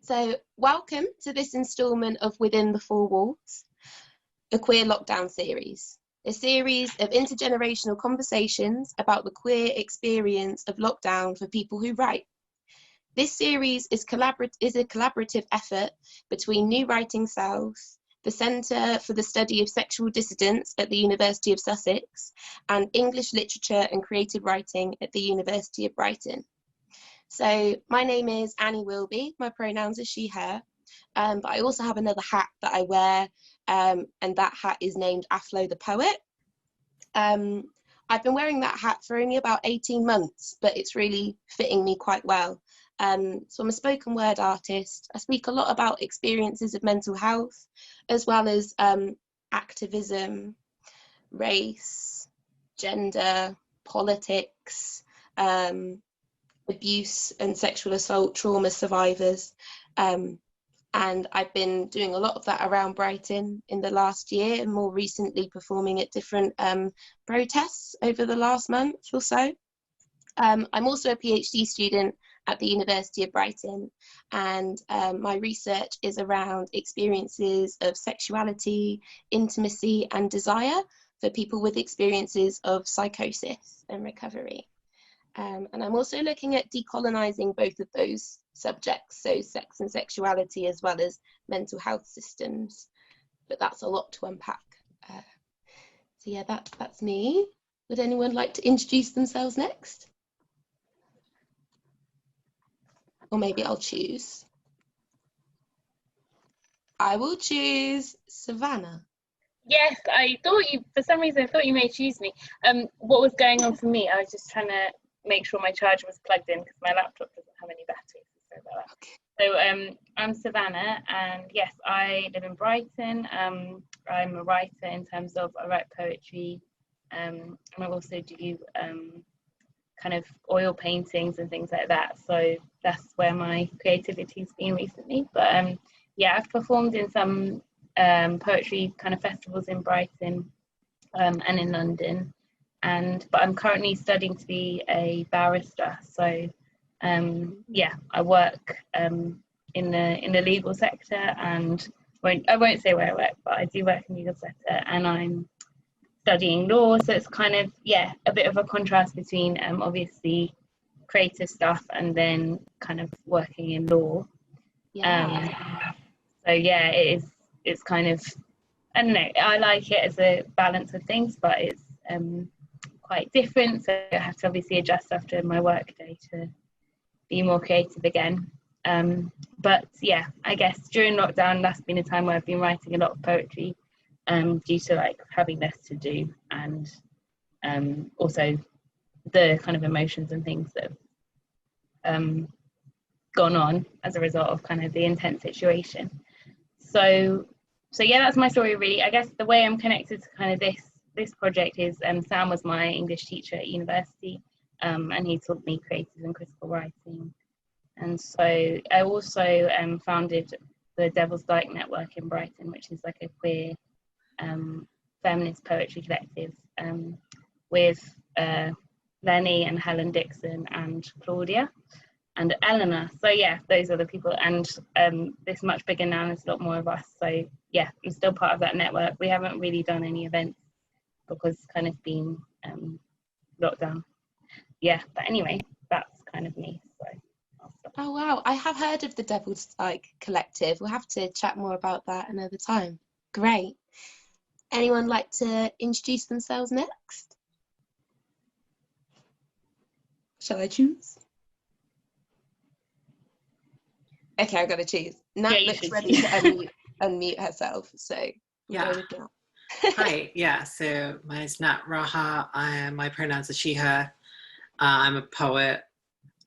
So welcome to this instalment of Within the Four Walls, a queer lockdown series, a series of intergenerational conversations about the queer experience of lockdown for people who write. This series is a collaborative effort between New Writing South, the Centre for the Study of Sexual Dissidence at the University of Sussex, and English Literature and Creative Writing at the University of Brighton. So my name is Annie Whilby, my pronouns are she, her, but I also have another hat that I wear, and that hat is named AFLO the Poet. I've been wearing that hat for only about 18 months, but it's really fitting me quite well. So I'm a spoken word artist. I speak a lot about experiences of mental health, as well as activism, race, gender, politics, abuse and sexual assault trauma survivors, and I've been doing a lot of that around Brighton in the last year, and more recently performing at different protests over the last month or so. I'm also a PhD student at the University of Brighton, and my research is around experiences of sexuality, intimacy and desire for people with experiences of psychosis and recovery. And I'm also looking at decolonising both of those subjects, so sex and sexuality, as well as mental health systems. But that's a lot to unpack. So yeah, that's me. Would anyone like to introduce themselves next? Or maybe I'll choose. I will choose Savannah. Yes, for some reason I thought you may choose me. What was going on for me, I was just trying to make sure my charger was plugged in because my laptop doesn't have any batteries. Sorry about that. Okay. So I'm Savannah, and yes, I live in Brighton. I'm a writer in terms of I write poetry, and I also do kind of oil paintings and things like that. So that's where my creativity's been recently. But yeah, I've performed in some poetry kind of festivals in Brighton and in London. But I'm currently studying to be a barrister. So yeah, I work in the legal sector, and I won't say where I work, but I do work in the legal sector, and I'm studying law. So it's kind of, yeah, a bit of a contrast between obviously creative stuff and then kind of working in law. Yeah. So yeah, it's kind of, I don't know, I like it as a balance of things, but it's quite different, so I have to obviously adjust after my work day to be more creative again. But yeah, I guess during lockdown that's been a time where I've been writing a lot of poetry due to like having less to do, and also the kind of emotions and things that have gone on as a result of kind of the intense situation. So yeah, that's my story really. I guess the way I'm connected to kind of this project is Sam was my English teacher at university, and he taught me creative and critical writing. And so I also founded the Devil's Dyke Network in Brighton, which is like a queer feminist poetry collective with Lenny and Helen Dixon and Claudia and Eleanor. So yeah, those are the people, and it's much bigger now, and there's a lot more of us. So yeah, I'm still part of that network. We haven't really done any events because it's kind of been lockdown. Yeah, but anyway, that's kind of me. So oh wow, I have heard of the Devil's Dyke Collective. We'll have to chat more about that another time. Great. Anyone like to introduce themselves next? Shall I choose? Okay, I've got to choose. Nat looks ready to unmute herself, so yeah. Go with Nat. Hi, yeah, so my name's Nat Raha. My pronouns are she, her. I'm a poet,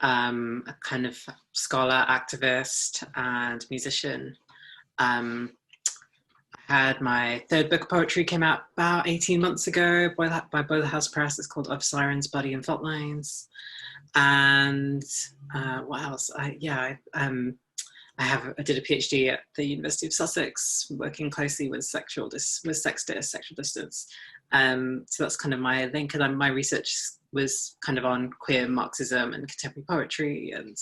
a kind of scholar, activist, and musician. I had my third book of poetry came out about 18 months ago by Both House Press. It's called Of Sirens, Bloody and Fault Lines. And what else? I did a PhD at the University of Sussex, working closely with sex distance. So that's kind of my link, and my research was kind of on queer Marxism and contemporary poetry, and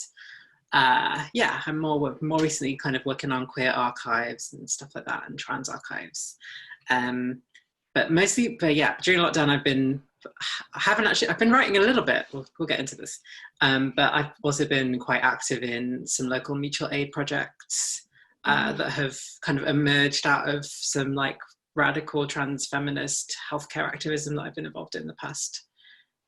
yeah, I'm more recently kind of working on queer archives and stuff like that, and trans archives. But yeah, during lockdown I've been writing a little bit, we'll get into this, but I've also been quite active in some local mutual aid projects that have kind of emerged out of some like radical trans feminist healthcare activism that I've been involved in the past,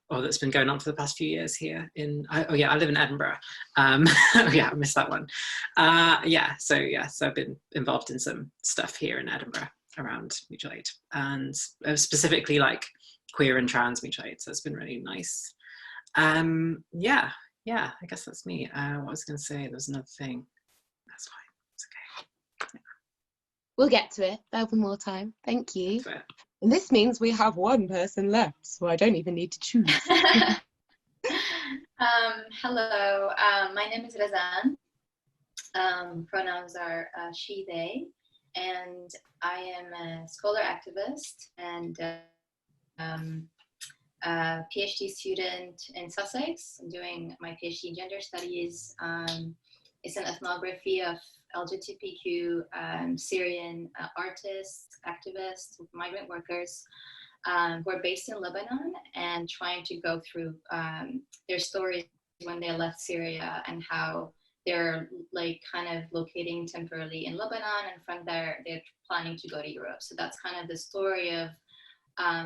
or that's been going on for the past few years here I live in Edinburgh. Yeah, I missed that one. So I've been involved in some stuff here in Edinburgh around mutual aid, and specifically like queer and trans mutual aid, so it's been really nice. Yeah, I guess that's me. What I was going to say, there was another thing. That's fine, it's okay. Yeah. We'll get to it. There'll be more time. Thank you. And this means we have one person left, so I don't even need to choose. Hello, my name is Razan. Pronouns are she, they, and I am a scholar activist and a PhD student in Sussex. I'm doing my PhD in gender studies. It's an ethnography of LGBTQ Syrian artists, activists, migrant workers who are based in Lebanon and trying to go through their stories when they left Syria and how they're like kind of locating temporarily in Lebanon, and from there they're planning to go to Europe. So that's kind of the story of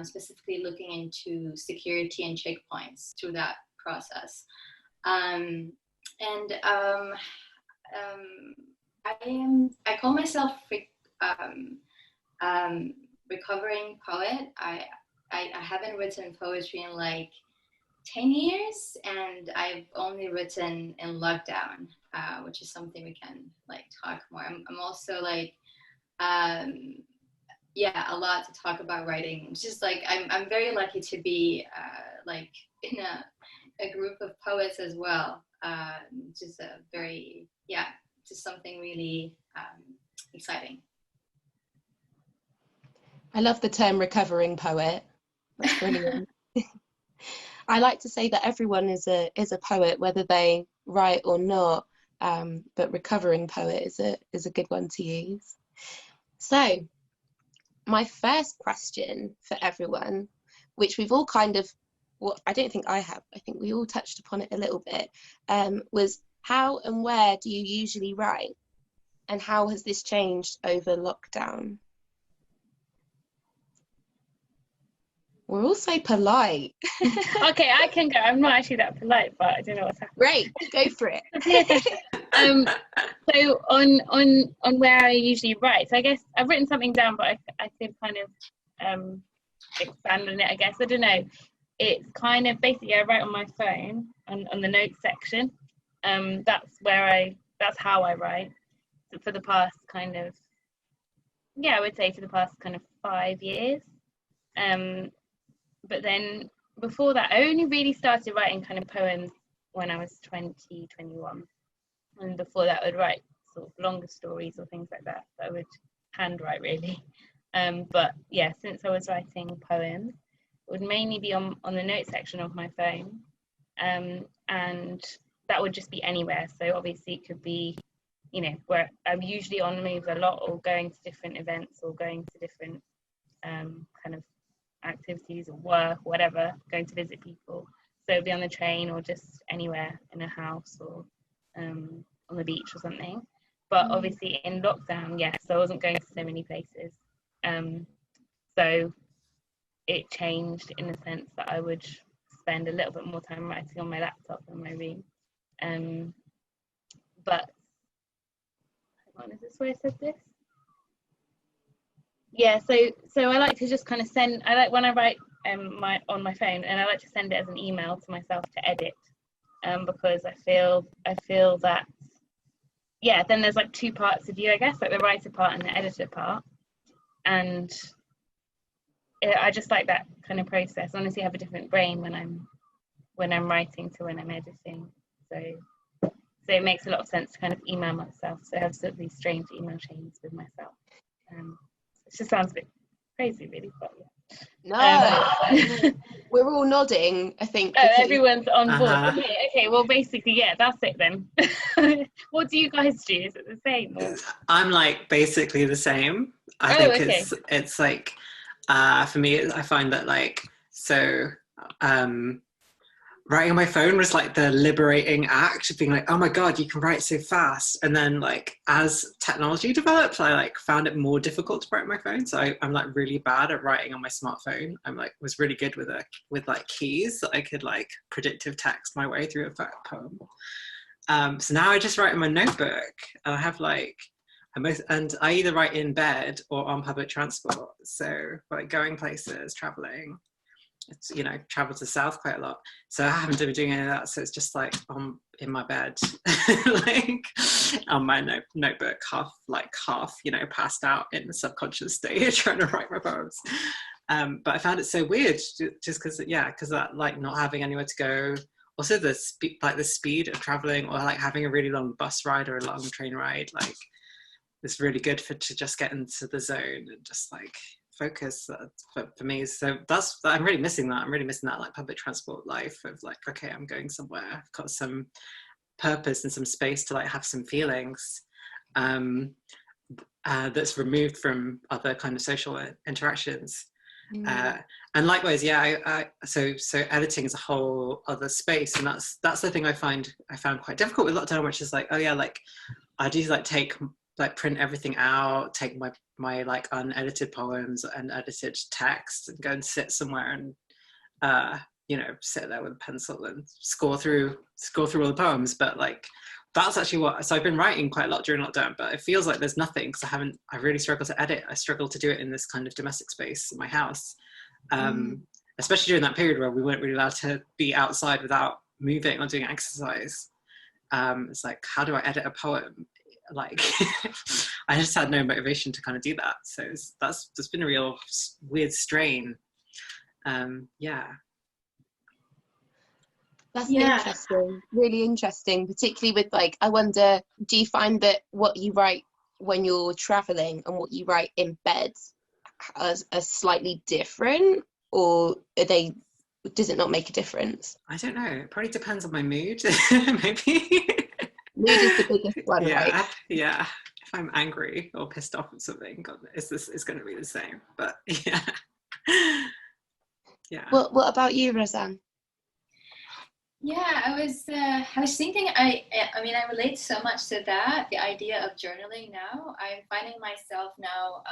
specifically looking into security and checkpoints through that process. I call myself recovering poet. I haven't written poetry in like 10 years, and I've only written in lockdown, which is something we can like talk more. I'm also like, a lot to talk about writing. It's just like, I'm very lucky to be like in a group of poets as well. Just a very, just something really exciting. I love the term recovering poet. That's brilliant. I like to say that everyone is a poet, whether they write or not, but recovering poet is a good one to use. So my first question for everyone, which we've all kind of, I don't think I have, I think we all touched upon it a little bit, was how and where do you usually write? And how has this changed over lockdown? We're all so polite. Okay, I can go. I'm not actually that polite, but I don't know what's happening. Great, go for it. So on where I usually write, so I guess I've written something down, but I could kind of expand on it, I guess. I don't know. It's kind of basically I write on my phone on the notes section. That's how I write for the past kind of, I would say for the past kind of 5 years. But then before that, I only really started writing kind of poems when I was 20, 21. And before that, I would write sort of longer stories or things like that I would handwrite really. But yeah, since I was writing poems, it would mainly be on the notes section of my phone. And that would just be anywhere. So obviously it could be, where I'm usually on the move a lot, or going to different events, or going to different kind of activities or work, whatever, going to visit people. So it'd be on the train or just anywhere in a house or on the beach or something. But obviously in lockdown, so I wasn't going to so many places. So it changed in the sense that I would spend a little bit more time writing on my laptop in my room. But hang on, is this where I said this? So I like to just kind of send, I like when I write on my phone, and I like to send it as an email to myself to edit, because I feel that then there's like two parts of you, I guess, like the writer part and the editor part, and I just like that kind of process. Honestly, I have a different brain when I'm writing to when I'm editing, so it makes a lot of sense to kind of email myself. So I have sort of these strange email chains with myself. It just sounds a bit crazy, really, but No, we're all nodding, I think. Oh, everyone's on board. Uh-huh. Okay, well, basically, yeah, that's it then. What do you guys do? Is it the same? Or? I'm like basically the same. I think okay. it's like for me, I find that like writing on my phone was like the liberating act of being like, oh my god, you can write so fast. And then like as technology developed, I like found it more difficult to write on my phone. So I'm like really bad at writing on my smartphone. I'm like was really good with like keys that I could like predictive text my way through a poem. So now I just write in my notebook, and I have like and I either write in bed or on public transport. So like going places, traveling. It's, you know, travel to the south quite a lot, so I haven't been doing any of that, so it's just like in my bed like on my notebook, half you know, passed out in the subconscious state trying to write my poems. But I found it so weird just because that like not having anywhere to go, also the speed of traveling, or like having a really long bus ride or a long train ride, like it's really good to just get into the zone and just like focus for me. So I'm really missing that. I'm really missing that like public transport life of like, okay, I'm going somewhere, I've got some purpose and some space to like have some feelings that's removed from other kind of social interactions. And likewise, so editing is a whole other space, and that's the thing I found quite difficult with lockdown, which is like, oh yeah, like I do like print everything out, take my like unedited poems and edited text, and go and sit somewhere and you know, sit there with a pencil and score through all the poems. But like that's actually so I've been writing quite a lot during lockdown, but it feels like there's nothing, because I really struggle to edit. I struggle to do it in this kind of domestic space in my house, especially during that period where we weren't really allowed to be outside without moving or doing exercise. It's like, how do I edit a poem? Like I just had no motivation to kind of do that, so that's been a real weird strain. That's interesting, really interesting, particularly with like, I wonder, do you find that what you write when you're traveling and what you write in bed are slightly different, or does it not make a difference? I don't know, it probably depends on my mood. Maybe mood is the biggest one, right? Yeah, if I'm angry or pissed off at something, God, it's going to be the same. But yeah. What about you, Razan? Yeah, I was thinking, I mean, I relate so much to that, the idea of journaling now. I'm finding myself now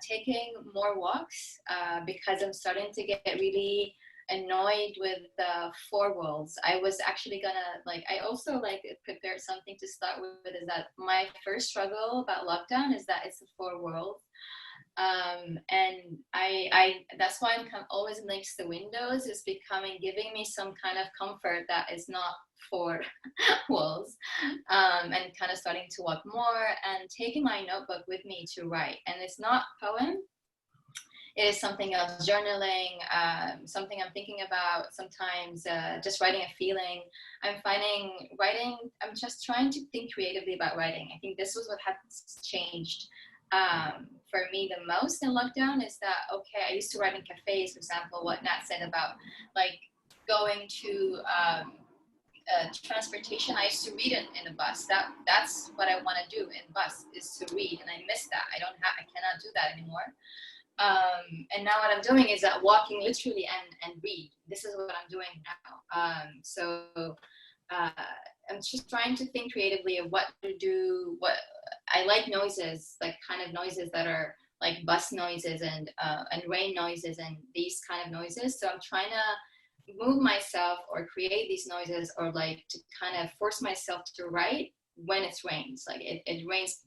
taking more walks because I'm starting to get really annoyed with the four walls. I was actually gonna, like, I also like prepared something to start with, is that my first struggle about lockdown is that it's the four walls. And I that's why I'm always next to windows, is giving me some kind of comfort that is not four walls, and kind of starting to walk more and taking my notebook with me to write. And it's not poem, it is something else, journaling, something I'm thinking about, sometimes just writing a feeling. I'm finding writing, I'm just trying to think creatively about writing. I think this was what has changed for me the most in lockdown, is that, okay, I used to write in cafes, for example, what Nat said about like going to transportation. I used to read it in a bus. That's what I want to do in bus, is to read, and I miss that. I cannot do that anymore. And now what I'm doing is walking literally and read. This is what I'm doing now. So I'm just trying to think creatively of what to do. What I like noises, like kind of noises that are like bus noises and rain noises and these kind of noises. So I'm trying to move myself or create these noises, or like to kind of force myself to write when it rains. Like it rains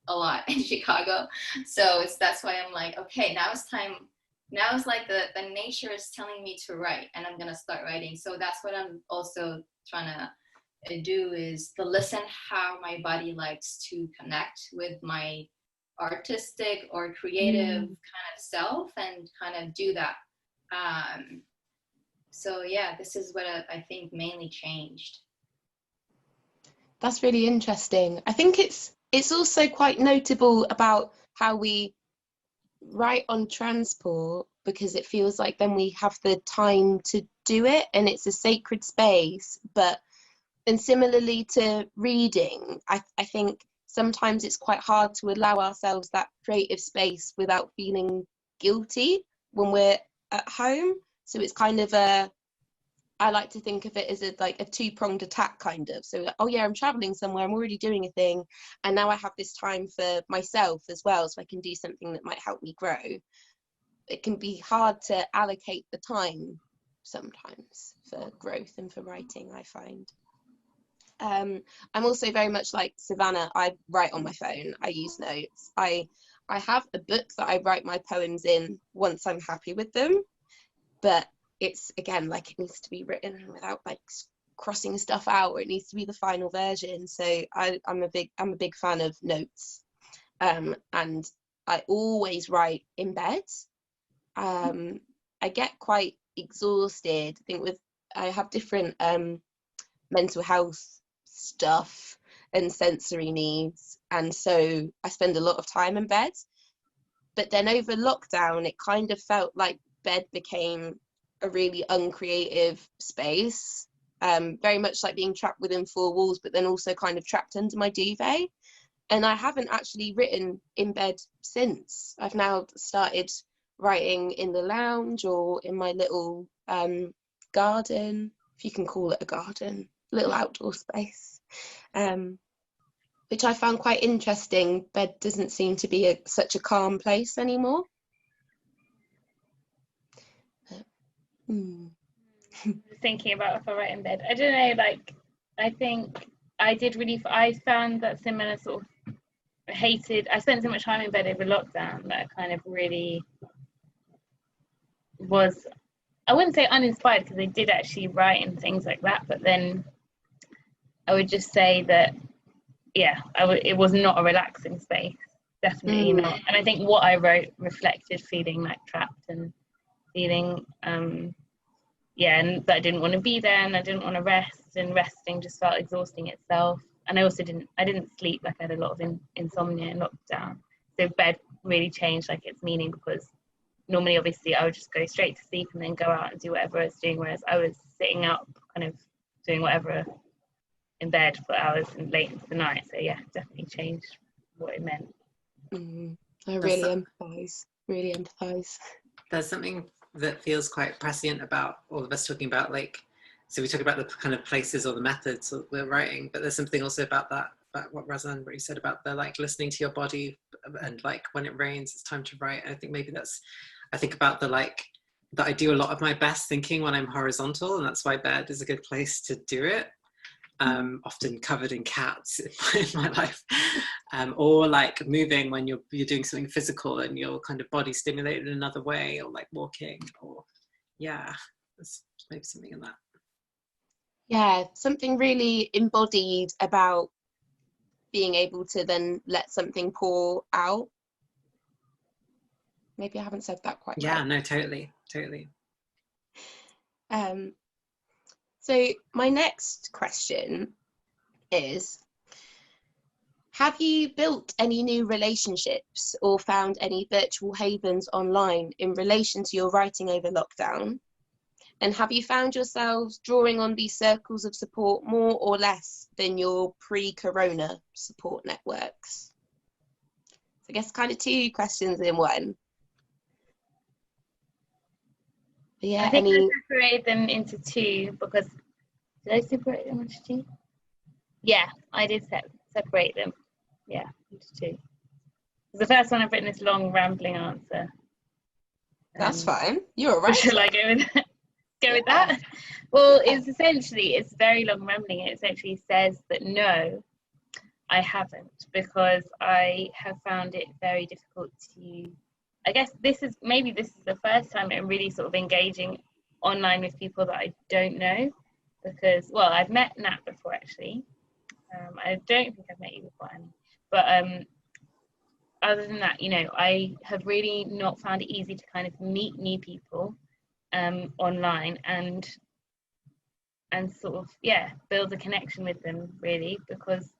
a lot in Chicago, so that's why I'm like, okay, now it's time. Now it's like the nature is telling me to write, and I'm gonna start writing. So that's what I'm also trying to do, is to listen how my body likes to connect with my artistic or creative kind of self, and kind of do that. So yeah, this is what I think mainly changed. That's really interesting. I think it's also quite notable about how we write on transport because it feels like then we have the time to do it and it's a sacred space. And similarly to reading, I think sometimes it's quite hard to allow ourselves that creative space without feeling guilty when we're at home. So it's kind of I like to think of it as a two-pronged attack kind of. So, oh yeah, I'm traveling somewhere, I'm already doing a thing, and now I have this time for myself as well, so I can do something that might help me grow. It can be hard to allocate the time sometimes for growth and for writing, I find. I'm also very much like Savannah. I write on my phone, I use notes. I have a book that I write my poems in once I'm happy with them, but it's, again, like, it needs to be written without like crossing stuff out, or it needs to be the final version. So I'm a big fan of notes, and I always write in bed. I get quite exhausted. I have different mental health stuff and sensory needs, and so I spend a lot of time in bed. But then over lockdown, it kind of felt like bed became a really uncreative space, very much like being trapped within four walls, but then also kind of trapped under my duvet. And I haven't actually written in bed since. I've now started writing in the lounge or in my little garden, if you can call it a garden, little outdoor space, which I found quite interesting. Bed doesn't seem to be such a calm place anymore. Thinking about if I write in bed, I don't know, like, I think I found that similar sort of I spent so much time in bed over lockdown that I kind of really was, I wouldn't say uninspired, because I did actually write and things like that, but then I would just say that, yeah, it was not a relaxing space, definitely not. And I think what I wrote reflected feeling like trapped and feeling and that I didn't want to be there, and I didn't want to rest, and resting just felt exhausting itself. And I also didn't sleep. Like, I had a lot of insomnia in lockdown, so bed really changed like its meaning, because normally obviously I would just go straight to sleep and then go out and do whatever I was doing, whereas I was sitting up kind of doing whatever in bed for hours and late into the night. So yeah, definitely changed what it meant. I really empathize. There's something that feels quite prescient about all of us talking about, like, so we talk about the kind of places or the methods that we're writing, but there's something also about that, about what Razan really said about the, like, listening to your body, and like when it rains it's time to write. And I think maybe I think about that I do a lot of my best thinking when I'm horizontal, and that's why bed is a good place to do it. Often covered in cats in my life, or like moving when you're doing something physical and your kind of body stimulated in another way, or like walking, or there's maybe something in that. Yeah, something really embodied about being able to then let something pour out. Maybe I haven't said that quite right. No, totally. So my next question is, have you built any new relationships or found any virtual havens online in relation to your writing over lockdown? And have you found yourselves drawing on these circles of support more or less than your pre-corona support networks? So I guess kind of two questions in one. But yeah, I think I separated them into two, because did I separate them into two? Yeah, I did separate them. Yeah, into two. The first one I've written this long rambling answer. That's fine. You're right. Shall I go with that? Well, it's very long rambling. It essentially says that no, I haven't, because I have found it very difficult to, I guess this is the first time I'm really sort of engaging online with people that I don't know, because, well, I've met Nat before, actually. I don't think I've met you before, Annie. But other than that, I have really not found it easy to kind of meet new people online and sort of, build a connection with them, really, because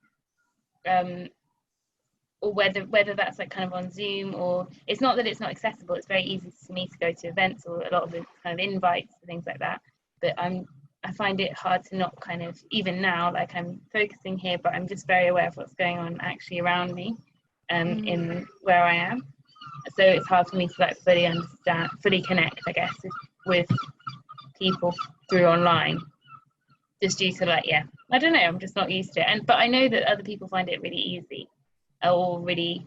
or whether that's like kind of on Zoom, or it's not that it's not accessible, it's very easy for me to go to events or a lot of it's kind of invites and things like that, but I find it hard to not kind of, even now, like I'm focusing here, but I'm just very aware of what's going on actually around me in where I am. So it's hard for me to like fully understand, fully connect, I guess, with people through online, just due to like, yeah, I don't know, I'm just not used to it. But I know that other people find it really easy or really,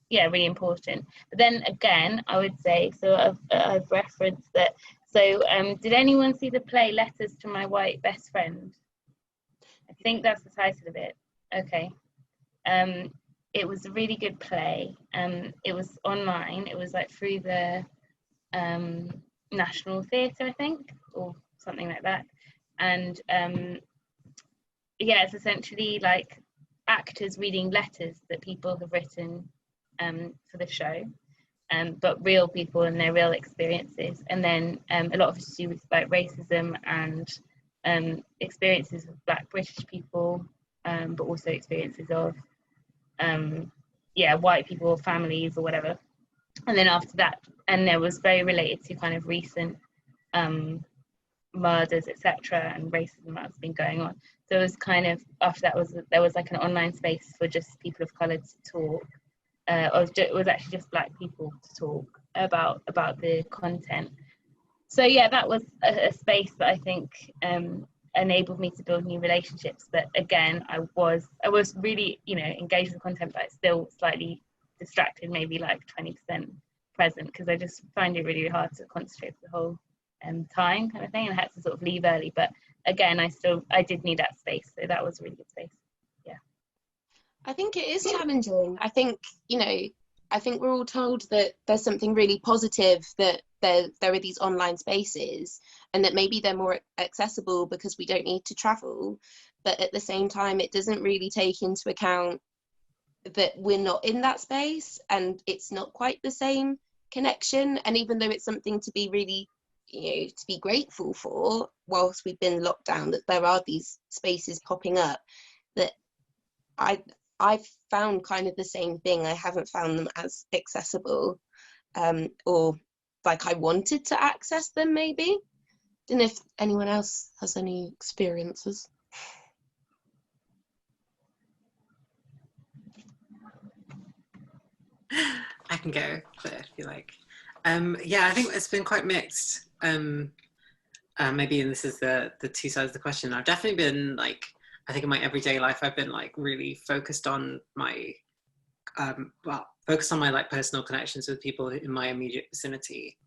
yeah, really important. But then again, I would say, so I've referenced that. So did anyone see the play Letters to My White Best Friend? I think that's the title of it. Okay. It was a really good play. It was online. It was like through the National Theatre, I think, or something like that. And yeah, it's essentially like actors reading letters that people have written for the show, but real people and their real experiences. And then a lot of it to do with like racism and experiences of Black British people, but also experiences of yeah, white people or families or whatever. And then after that, and there was very related to kind of recent murders, etc., and racism that's been going on. So it was kind of, after that there was like an online space for just people of colour to talk. It was actually just Black people to talk about the content. So yeah, that was a space that I think enabled me to build new relationships. But again, I was really, you know, engaged with the content, but still slightly distracted, maybe like 20% present, because I just find it really hard to concentrate for the whole time kind of thing, and I had to sort of leave early. But again, I did need that space, so that was a really good space. Yeah, I think it is challenging. I think, you know, I think we're all told that there's something really positive, that there are these online spaces and that maybe they're more accessible because we don't need to travel, but at the same time it doesn't really take into account that we're not in that space and it's not quite the same connection. And even though it's something to be really, you know, to be grateful for whilst we've been locked down, that there are these spaces popping up, that I've found kind of the same thing. I haven't found them as accessible, or like I wanted to access them maybe. Don't know if anyone else has any experiences. I can go there if you like. Yeah, I think it's been quite mixed. Maybe, and this is the two sides of the question. I've definitely been like, I think in my everyday life, I've been like really focused on my, focused on my like personal connections with people in my immediate vicinity.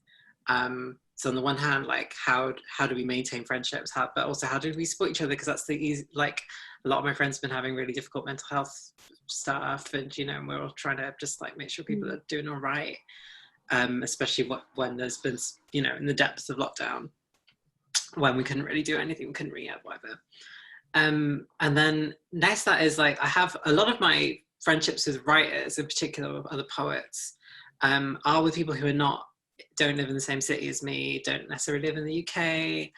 So on the one hand, like how do we maintain friendships, but also how do we support each other? Because that's the easy, like a lot of my friends have been having really difficult mental health stuff, and you know, we're all trying to just like make sure people are doing all right, especially when there's been, you know, in the depths of lockdown, when we couldn't really do anything, we couldn't really whatever. And then next that is like, I have a lot of my friendships with writers, in particular with other poets, are with people who don't live in the same city as me, don't necessarily live in the UK.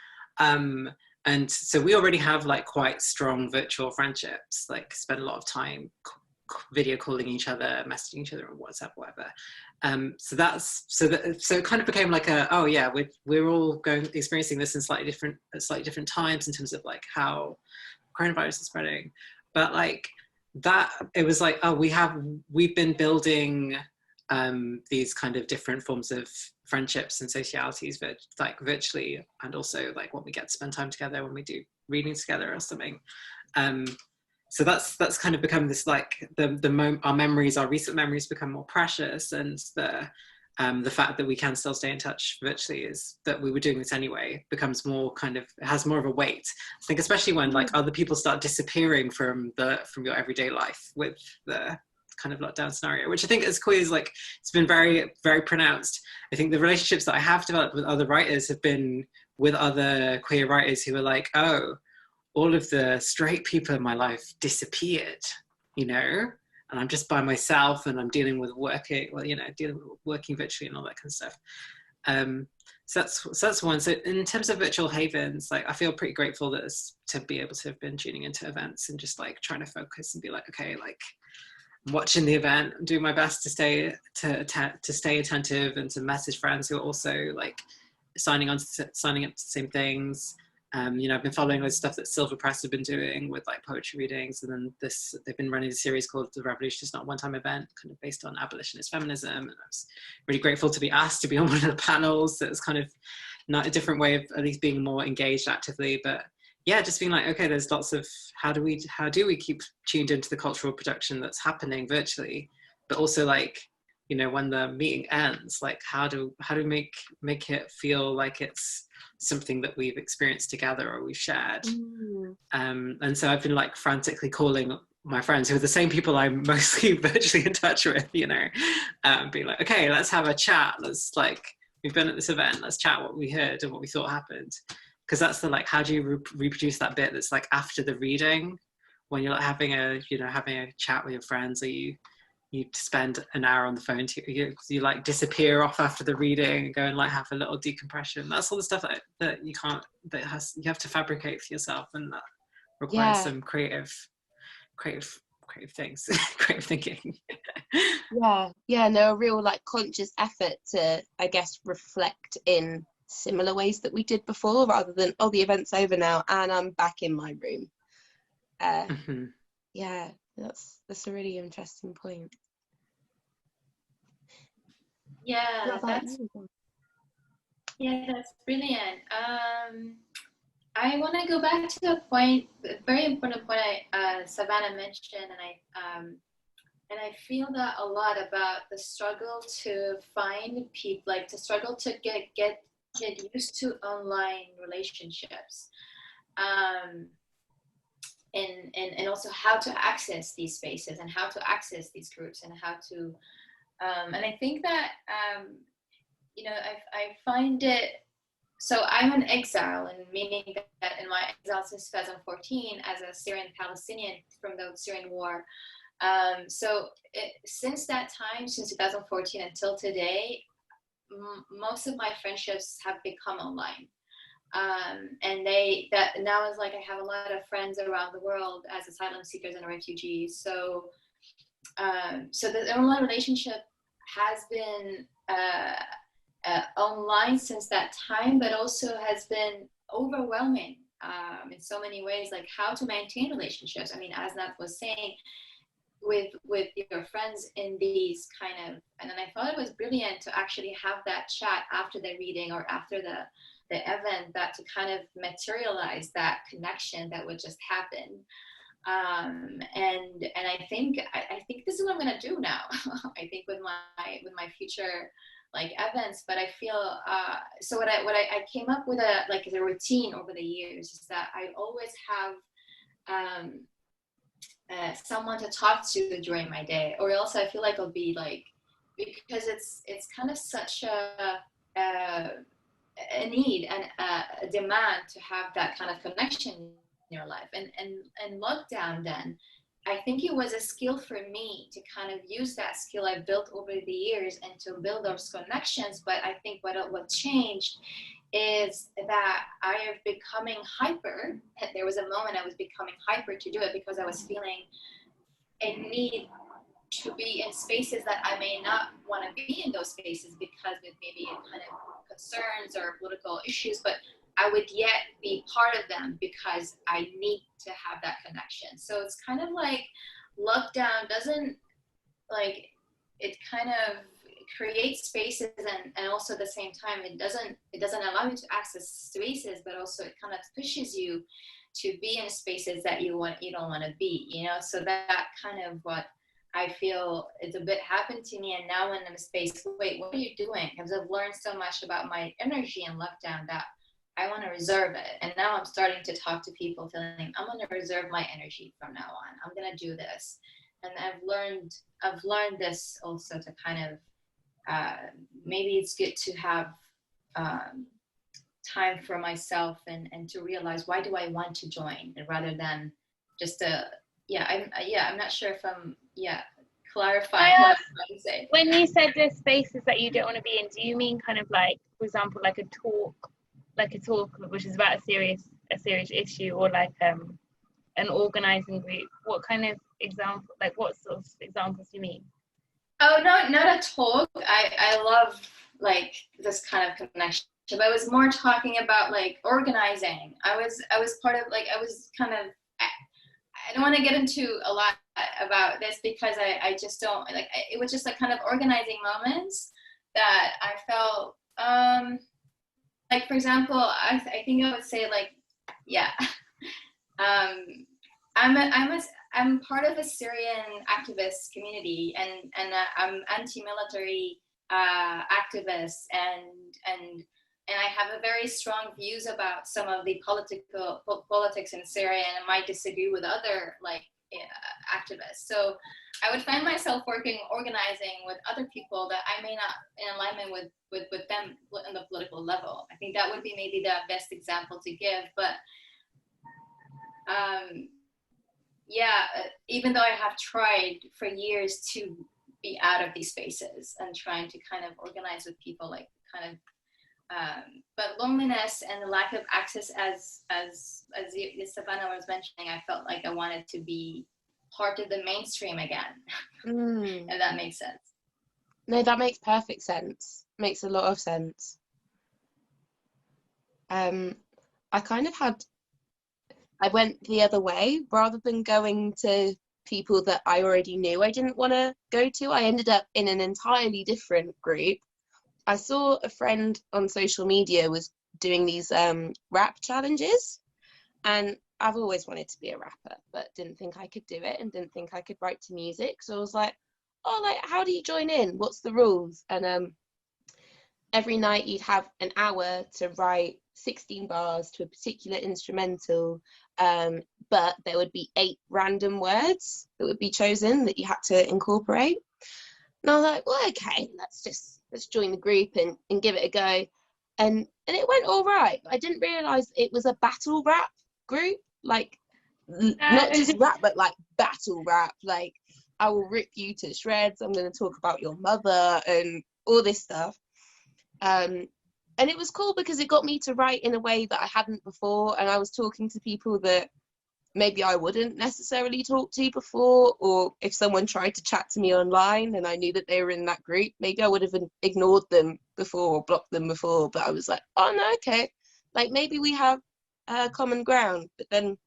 And so we already have like quite strong virtual friendships, like spend a lot of time video calling each other, messaging each other on WhatsApp, whatever. So it kind of became like oh yeah, we're all experiencing this in slightly different times in terms of like how coronavirus is spreading. But like that, it was like, oh, we've been building these kind of different forms of friendships and socialities, but like virtually, and also like when we get to spend time together, when we do reading together or something. So that's kind of become this like our recent memories become more precious, and the fact that we can still stay in touch virtually, is that we were doing this anyway, becomes more kind of, it has more of a weight. I think especially when like other people start disappearing from your everyday life with the kind of lockdown scenario, which I think as queers, like it's been very, very pronounced. I think the relationships that I have developed with other writers have been with other queer writers who are like, oh, all of the straight people in my life disappeared, you know, and I'm just by myself and I'm dealing with working virtually and all that kind of stuff. So that's one. So in terms of virtual havens, like I feel pretty grateful to be able to have been tuning into events and just like trying to focus and be like, okay, like watching the event, doing my best to stay attentive and to message friends who are also like signing up to the same things. You know, I've been following the stuff that Silver Press have been doing with like poetry readings, and then they've been running a series called The Revolution is Not a One-Time Event, kind of based on abolitionist feminism. And I was really grateful to be asked to be on one of the panels. That was kind of not a different way of at least being more engaged actively, but yeah, just being like, okay, there's lots of how do we keep tuned into the cultural production that's happening virtually, but also like, you know, when the meeting ends, like how do we make it feel like it's something that we've experienced together or we've shared. And so I've been like frantically calling my friends who are the same people I'm mostly virtually in touch with, you know, being like, okay, let's have a chat, let's like, we've been at this event, let's chat what we heard and what we thought happened. Because that's the like, how do you reproduce that bit that's like after the reading, when you're like having a chat with your friends, or you spend an hour on the phone, you like disappear off after the reading and go and like have a little decompression. That's all the stuff that you have to fabricate for yourself, and that requires some creative things, creative thinking. A real like conscious effort to, I guess, reflect in similar ways that we did before, rather than, oh, the event's over now and I'm back in my room. Yeah, that's a really interesting point. Yeah, that's brilliant. I want to go back to the point, a very important point Savannah mentioned, and I feel that a lot about the struggle to find people, like the struggle to get used to online relationships, and also how to access these spaces and how to access these groups and how to, and I think that, you know, I find it, so I'm an exile, and meaning that in my exile since 2014 as a Syrian Palestinian from the Syrian war. Since that time, since 2014 until today, most of my friendships have become online. And now is like I have a lot of friends around the world as asylum seekers and refugees. So the online relationship has been online since that time, but also has been overwhelming in so many ways, like how to maintain relationships. I mean, as Nat was saying, with your friends in these kind of, and then I thought it was brilliant to actually have that chat after the reading or after the event, that to kind of materialize that connection that would just happen. And I think this is what I'm gonna do now. I think with my future like events, but I feel so what I came up with a routine over the years is that I always have someone to talk to during my day, or else I feel like I'll be like, because it's kind of such a need and a demand to have that kind of connection in your life. And lockdown, then I think it was a skill for me to kind of use that skill I built over the years and to build those connections. But I think what changed is that I am becoming hyper. There was a moment I was becoming hyper to do it because I was feeling a need to be in spaces that I may not want to be in those spaces because with maybe kind of concerns or political issues, but I would yet be part of them because I need to have that connection. So it's kind of like lockdown doesn't, like, it kind of creates spaces and also at the same time it doesn't allow you to access spaces, but also it kind of pushes you to be in spaces that you don't want to be, you know. So that kind of what I feel is a bit happened to me. And now when I'm in a space, wait, what are you doing? Because I've learned so much about my energy in lockdown that I want to reserve it. And now I'm starting to talk to people telling I'm going to reserve my energy from now on. I'm going to do this. And I've learned this also to kind of, maybe it's good to have time for myself and to realize, why do I want to join, and rather than just I'm not sure if I'm clarifying what I'm trying to say. When you said there's spaces that you don't want to be in, do you mean kind of like, for example, like a talk which is about a serious issue, or like a an organizing group, what kind of example, like what sort of examples do you mean? Oh, no, not at all. I love like this kind of connection, but I was more talking about like organizing. I was part of like, I was kind of, I don't want to get into a lot about this because I just don't like, it was just like kind of organizing moments that I felt, like, for example, I think I would say like, yeah, I'm part of a Syrian activist community, and I'm anti-military activist, and I have a very strong views about some of the politics in Syria, and I might disagree with other like activists. So I would find myself organizing with other people that I may not in alignment with them on the political level. I think that would be maybe the best example to give, but. Yeah, even though I have tried for years to be out of these spaces and trying to kind of organize with people, like kind of, but loneliness and the lack of access, as Savannah was mentioning, I felt like I wanted to be part of the mainstream again. If that makes sense. No, that makes perfect sense. Makes a lot of sense. I went the other way. Rather than going to people that I already knew I didn't want to go to, I ended up in an entirely different group. I saw a friend on social media was doing these rap challenges, and I've always wanted to be a rapper, but didn't think I could do it and didn't think I could write to music. So I was like, oh, like, how do you join in? What's the rules? And every night you'd have an hour to write 16 bars to a particular instrumental, but there would be 8 random words that would be chosen that you had to incorporate. And I was like, well, okay, let's join the group and give it a go. And it went all right. I didn't realise it was a battle rap group, like not just rap, but like battle rap. Like, I will rip you to shreds. I'm going to talk about your mother and all this stuff. And it was cool because it got me to write in a way that I hadn't before, and I was talking to people that maybe I wouldn't necessarily talk to before, or if someone tried to chat to me online and I knew that they were in that group, maybe I would have ignored them before or blocked them before, but I was like, oh no, okay, like maybe we have common ground. But then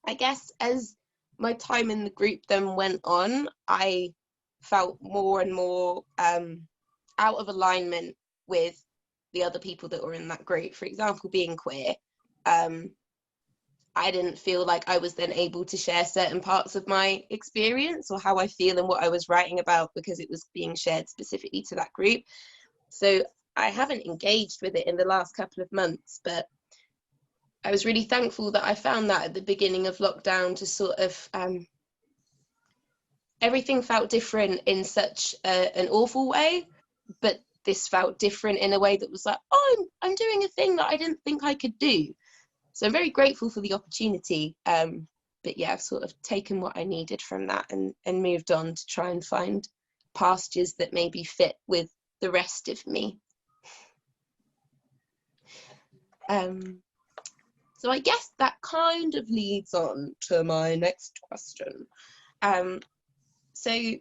I guess as my time in the group then went on, I felt more and more out of alignment with the other people that were in that group. For example, being queer, I didn't feel like I was then able to share certain parts of my experience or how I feel and what I was writing about because it was being shared specifically to that group. So I haven't engaged with it in the last couple of months, but I was really thankful that I found that at the beginning of lockdown to sort of everything felt different in such an awful way, but this felt different in a way that was like, oh, I'm doing a thing that I didn't think I could do. So I'm very grateful for the opportunity. But yeah, I've sort of taken what I needed from that and moved on to try and find pastures that maybe fit with the rest of me. So I guess that kind of leads on to my next question. So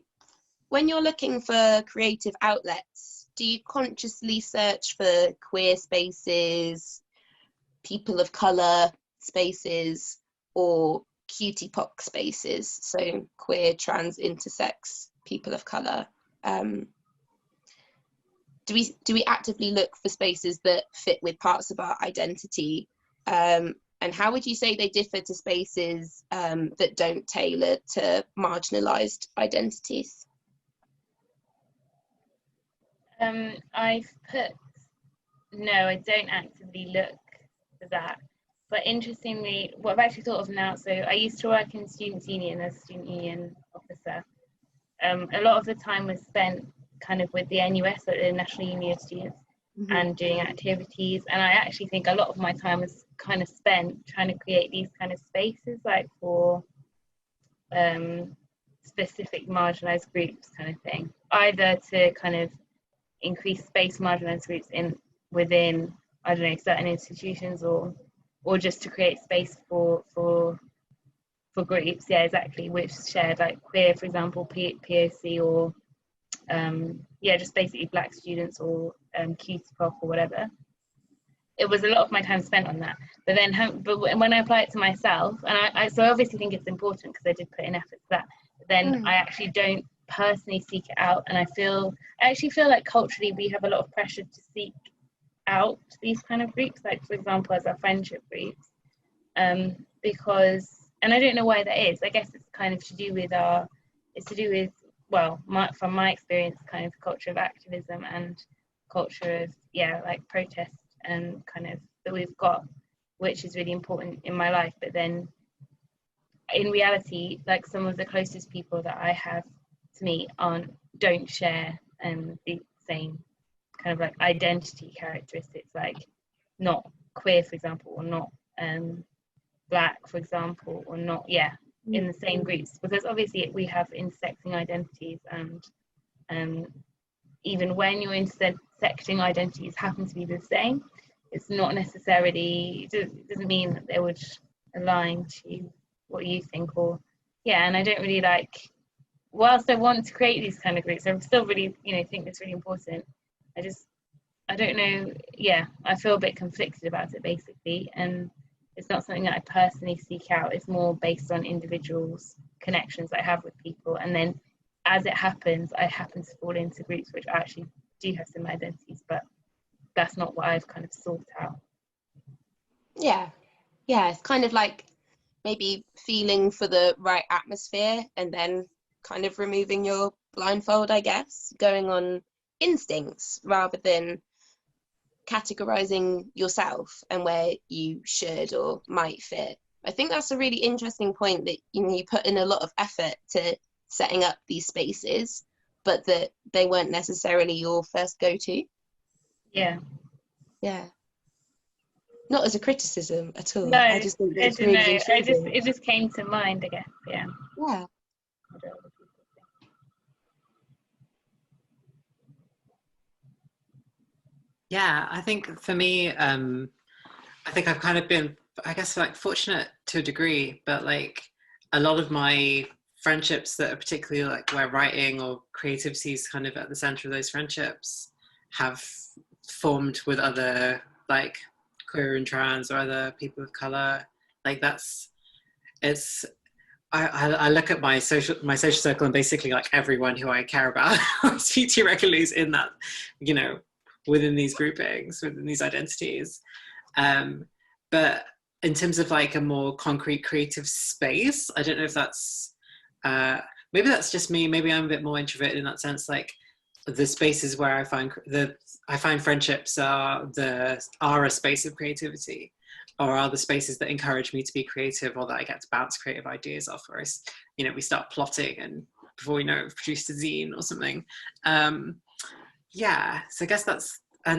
when you're looking for creative outlets, do you consciously search for queer spaces, people of colour spaces, or cutie poc spaces? So queer, trans, intersex, people of colour. Do we actively look for spaces that fit with parts of our identity? And how would you say they differ to spaces that don't tailor to marginalised identities? No, I don't actively look for that. But interestingly, what I've actually thought of now, so I used to work in Students' Union as a student union officer. A lot of the time was spent kind of with the NUS, so the National Union of Students, and doing activities. And I actually think a lot of my time was kind of spent trying to create these kind of spaces, like for specific marginalised groups kind of thing, either to kind of increase space marginalised groups within, I don't know, certain institutions, or just to create space for for groups, yeah, exactly, which shared like queer, for example, POC, or yeah, just basically Black students, or QTPOC or whatever. It was a lot of my time spent on that. But then, when I apply it to myself, and I so I obviously think it's important because I did put in effort to that. But then I actually don't personally seek it out, and I actually feel like culturally we have a lot of pressure to seek out these kind of groups, like for example as our friendship groups, because, and I don't know why that is. I guess it's kind of to do with well, from my experience, kind of culture of activism and culture of, yeah, like protest and kind of that we've got, which is really important in my life. But then in reality, like some of the closest people that I have to me don't share the same kind of like identity characteristics, like not queer, for example, or not Black, for example, or not, yeah, in the same groups, because obviously we have intersecting identities, and even when your intersecting identities happen to be the same, it's not necessarily, it doesn't mean that they would align to what you think, or yeah. And I don't really like, whilst I want to create these kind of groups, I still really, think it's really important. I don't know, yeah, I feel a bit conflicted about it basically, and it's not something that I personally seek out. It's more based on individuals' connections I have with people, and then as it happens, I happen to fall into groups which actually do have similar identities, but that's not what I've kind of sought out. Yeah, it's kind of like maybe feeling for the right atmosphere and then kind of removing your blindfold, I guess, going on instincts rather than categorizing yourself and where you should or might fit. I think that's a really interesting point, that you put in a lot of effort to setting up these spaces, but that they weren't necessarily your first go-to. Yeah Not as a criticism at all. No, I just think it's really intriguing. it just came to mind, I guess. Yeah Yeah, I think for me, I think I've kind of been, I guess, like fortunate to a degree, but like a lot of my friendships that are particularly like where writing or creativity is kind of at the center of those friendships have formed with other like queer and trans or other people of color. Like I look at my social circle, and basically like everyone who I care about I speak to regularly is in that, within these groupings, within these identities. But in terms of like a more concrete creative space, I don't know if that's, maybe that's just me, maybe I'm a bit more introverted in that sense. Like the spaces where I find friendships are a space of creativity, or are the spaces that encourage me to be creative, or that I get to bounce creative ideas off, or we start plotting and before we know it, we've produced a zine or something. Yeah, so I guess I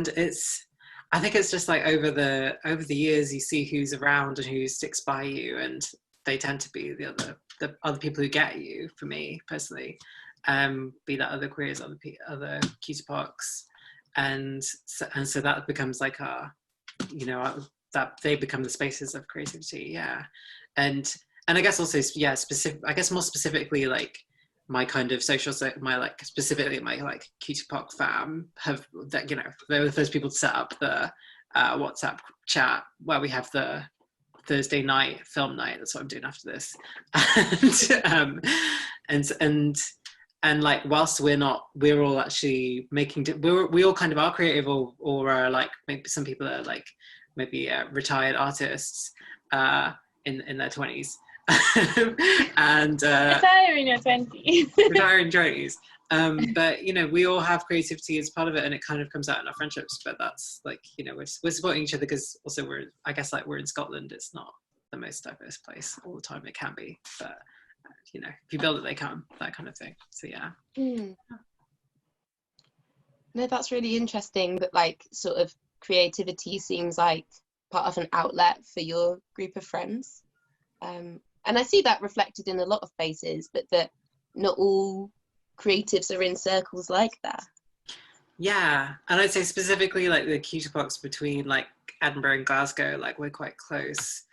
think it's just like over the years you see who's around and who sticks by you, and they tend to be the other people who get you, for me personally, be that other queers, other QTPOCs, and so that becomes like that they become the spaces of creativity, yeah. And I guess also, yeah, more specifically, like my kind of specifically my like QTPOC fam they were the first people to set up the WhatsApp chat where we have the Thursday night film night. That's what I'm doing after this. And like whilst we're all actually we all kind of are creative, or are like, maybe some people are like maybe retired artists in their 20s. And retire in your 20s. Retire in 20s. But we all have creativity as part of it, and it kind of comes out in our friendships. But that's like, we're supporting each other, because also we're in Scotland. It's not the most diverse place all the time. It can be, but if you build it, they come, that kind of thing. So yeah. No, that's really interesting, that like sort of creativity seems like part of an outlet for your group of friends. And I see that reflected in a lot of places, but that not all creatives are in circles like that. Yeah, and I'd say specifically like the QTPOCs between like Edinburgh and Glasgow, like we're quite close.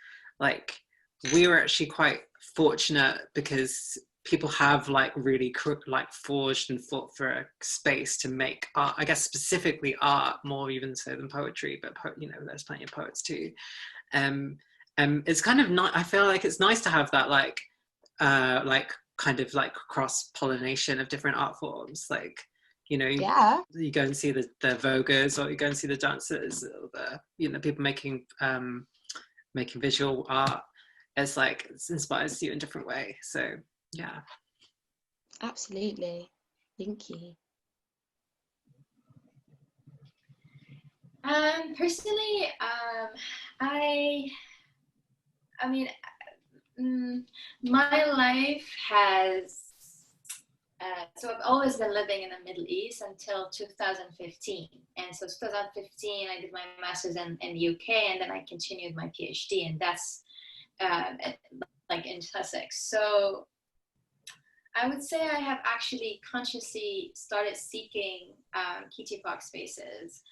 Like we were actually quite fortunate because people have like really like forged and fought for a space to make art, I guess specifically art, more even so than poetry, but you know, there's plenty of poets too. It's kind of not, I feel like it's nice to have that like kind of like cross-pollination of different art forms, like, you know, Yeah, you go and see the voguers, or you go and see the dancers, or the, you know, people making visual art. It's like, it inspires you in a different way. So yeah, absolutely. Thank you. Personally, I mean, my life has, so I've always been living in the Middle East until 2015. And so 2015, I did my master's in the UK, and then I continued my PhD, and that's like in Sussex. So I would say I have actually consciously started seeking QTPOC spaces,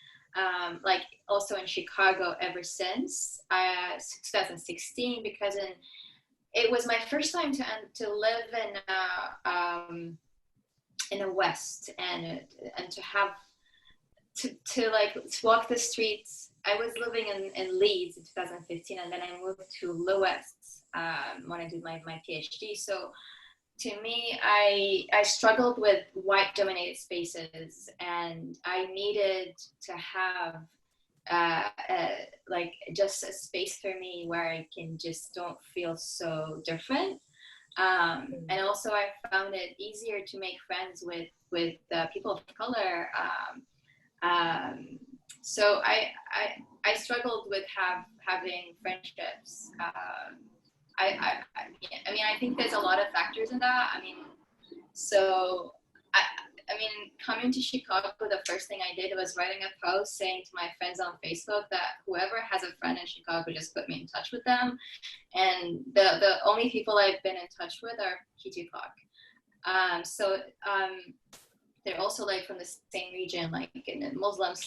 like also in Chicago ever since 2016, because it was my first time to live in the West, and to have to walk the streets. I was living in Leeds in 2015, and then I moved to Lewis when I did my PhD. So to me, I struggled with white dominated spaces, and I needed to have like just a space for me where I can just don't feel so different. And also I found it easier to make friends with people of color. So I struggled with having friendships. I mean, I think there's a lot of factors in that. I mean, so I mean, coming to Chicago, the first thing I did was writing a post saying to my friends on Facebook that whoever has a friend in Chicago, just put me in touch with them. And the only people I've been in touch with are QTPOC. So they're also like from the same region, like in Muslim /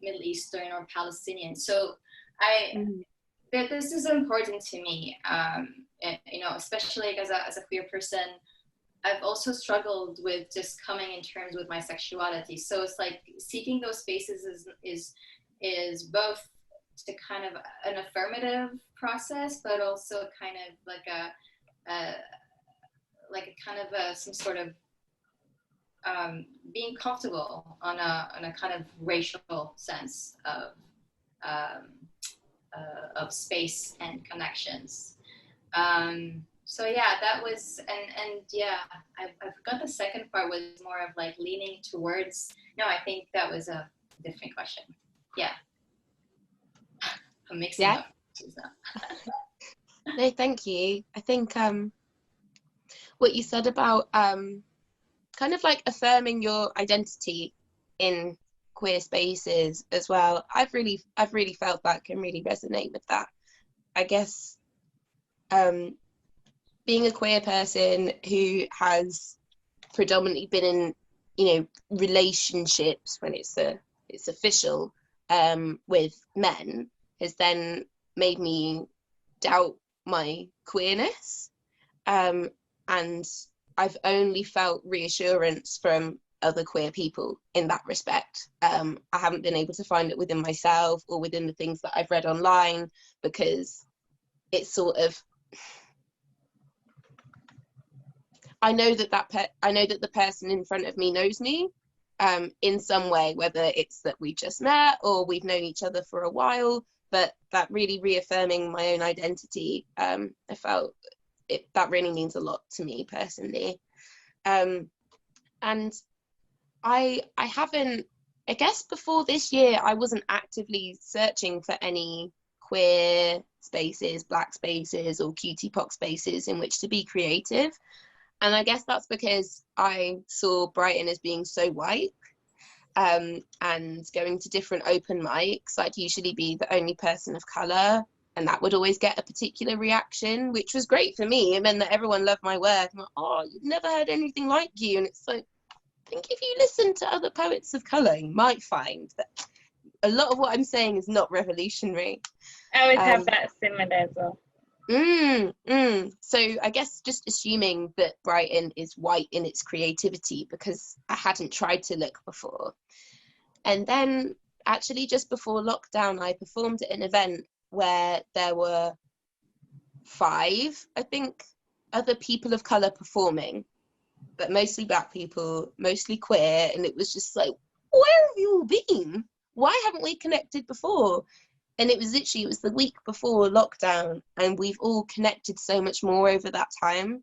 Middle Eastern or Palestinian. So this is important to me, and, you know, especially as a queer person. I've also struggled with just coming in terms with my sexuality. So it's like seeking those spaces is both to kind of an affirmative process, but also kind of like some sort of being comfortable on a kind of racial sense of space and connections. So yeah, that was, and yeah, I forgot the second part was more of like leaning towards, no, I think that was a different question. Yeah. I'm mixing up. No, thank you. I think what you said about kind of like affirming your identity in queer spaces as well, I've really felt that can really resonate with that. I guess being a queer person who has predominantly been in, you know, relationships when it's official with men has then made me doubt my queerness, and I've only felt reassurance from other queer people in that respect. I haven't been able to find it within myself or within the things that I've read online, because it's sort of, I know that the person in front of me knows me in some way, whether it's that we just met or we've known each other for a while, but that really reaffirming my own identity, I felt that really means a lot to me personally. And I haven't, I guess before this year, I wasn't actively searching for any queer spaces, Black spaces or QTPOC spaces in which to be creative. And I guess that's because I saw Brighton as being so white, and going to different open mics, I'd usually be the only person of colour, and that would always get a particular reaction, which was great for me. It meant that everyone loved my work. I'm like, oh, you've never heard anything like you. And it's like, I think if you listen to other poets of colour, you might find that a lot of what I'm saying is not revolutionary. I always have that similar as well. So I guess just assuming that Brighton is white in its creativity, because I hadn't tried to look before. And then actually just before lockdown, I performed at an event where there were 5, I think, other people of colour performing, but mostly Black people, mostly queer. And it was just like, where have you all been? Why haven't we connected before? And it was the week before lockdown, and we've all connected so much more over that time,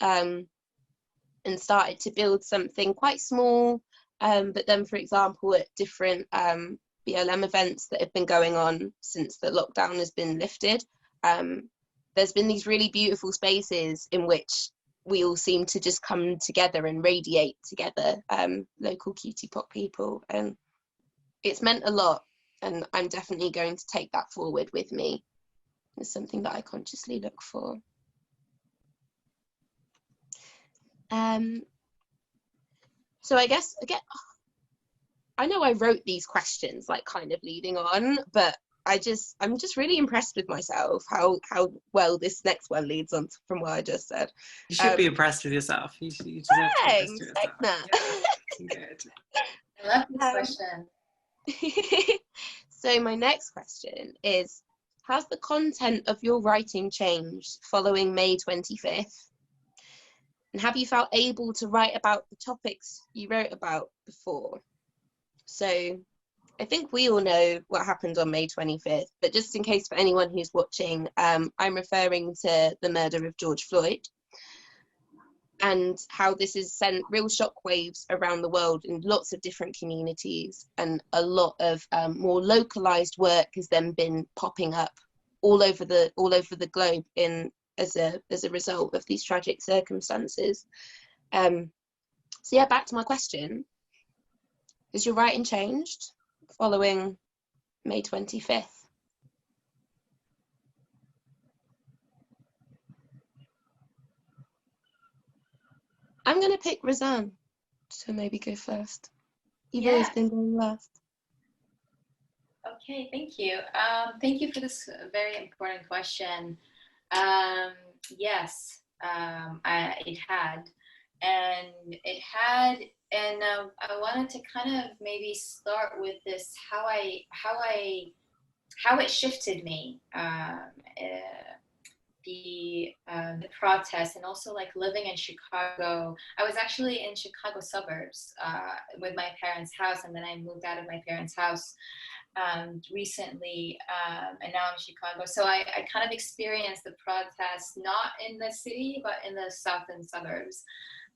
and started to build something quite small. But then, for example, at different BLM events that have been going on since the lockdown has been lifted, there's been these really beautiful spaces in which we all seem to just come together and radiate together, local cutie pop people. And it's meant a lot. And I'm definitely going to take that forward with me. It's something that I consciously look for. So I guess, again, I know I wrote these questions like kind of leading on, but I'm just really impressed with myself, how well this next one leads on from what I just said. You should be impressed with yourself. You deserve to be impressed with yourself. Thanks. Good. I love this question. So my next question is, has the content of your writing changed following May 25th? And have you felt able to write about the topics you wrote about before? So I think we all know what happened on May 25th, but just in case for anyone who's watching, I'm referring to the murder of George Floyd, and how this has sent real shockwaves around the world in lots of different communities, and a lot of more localized work has then been popping up all over the globe as a result of these tragic circumstances. So yeah, back to my question: has your writing changed following May 25th? I'm going to pick Razan to maybe go first. You've always been going last. Okay, thank you. Thank you for this very important question. Yes, it had. I wanted to kind of maybe start with this, how it shifted me. The protests, and also like living in Chicago. I was actually in Chicago suburbs with my parents' house, and then I moved out of my parents' house recently, and now I'm in Chicago. So I kind of experienced the protests not in the city, but in the southern suburbs,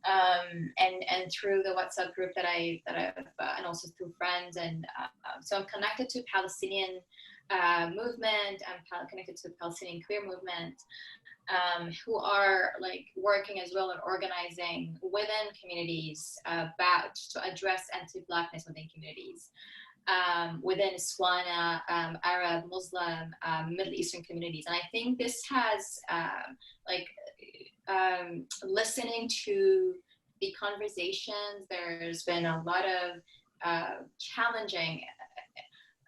and through the WhatsApp group that I've and also through friends, and so I'm connected to Palestinian movement. I'm connected to the Palestinian queer movement, who are like working as well and organizing within communities about to address anti-Blackness within communities, within Swana, Arab, Muslim, Middle Eastern communities. And I think this has listening to the conversations, there's been a lot of challenging,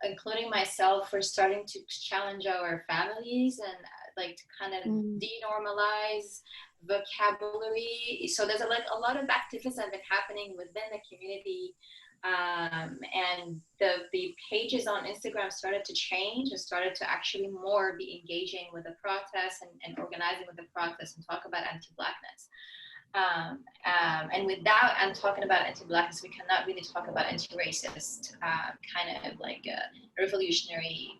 including myself, for starting to challenge our families and like to kind of denormalize vocabulary. So there's a lot of activism been happening within the community, and the pages on Instagram started to change and started to actually more be engaging with the protests and organizing with the protests and talk about anti-Blackness. And without talking about anti-Blackness, we cannot really talk about anti-racist kind of like a revolutionary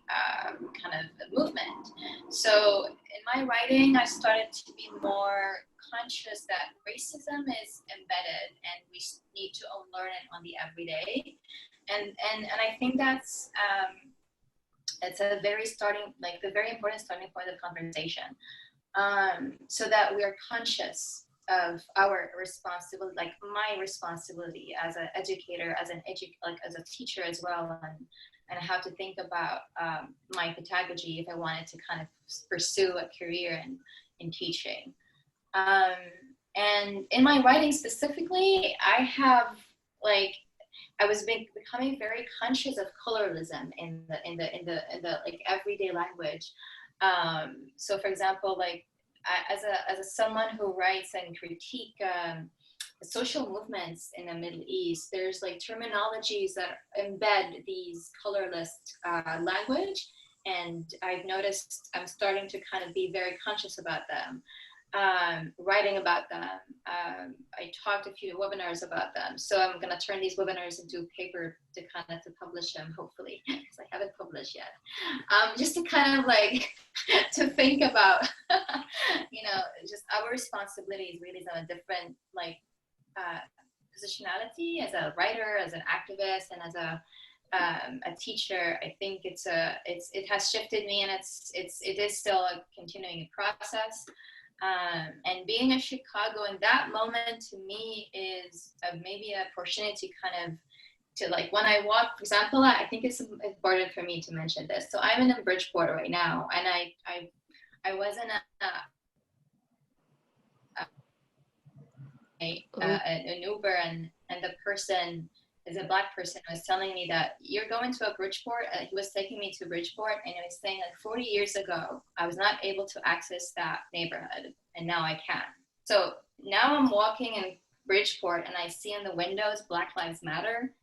kind of movement. So in my writing, I started to be more conscious that racism is embedded and we need to unlearn it on the everyday. And I think that's it's a very the very important starting point of conversation, so that we are conscious of our responsibility, like my responsibility as an educator, as a teacher as well, and how to think about my pedagogy if I wanted to kind of pursue a career in teaching. And in my writing specifically, I have I was becoming very conscious of colorism in the like everyday language. So for example, like as someone who writes and critique social movements in the Middle East, there's like terminologies that embed these colorless language, and I've noticed I'm starting to kind of be very conscious about them, writing about them. I talked a few webinars about them, so I'm going to turn these webinars into paper to kind of to publish them, hopefully, because I haven't published yet. Just to kind of like to think about, you know, just our responsibilities really on a different like positionality as a writer, as an activist, and as a teacher. I think it has shifted me, and it is still a continuing process. And being in Chicago in that moment to me is maybe an opportunity kind of to like when I walk, for example, I think it's important for me to mention this. So I'm in Bridgeport right now, and I was in an Uber, and the person is a Black person who was telling me that you're going to a Bridgeport. He was taking me to Bridgeport, and he was saying that 40 years ago, I was not able to access that neighborhood, and now I can. So now I'm walking in Bridgeport, and I see in the windows Black Lives Matter.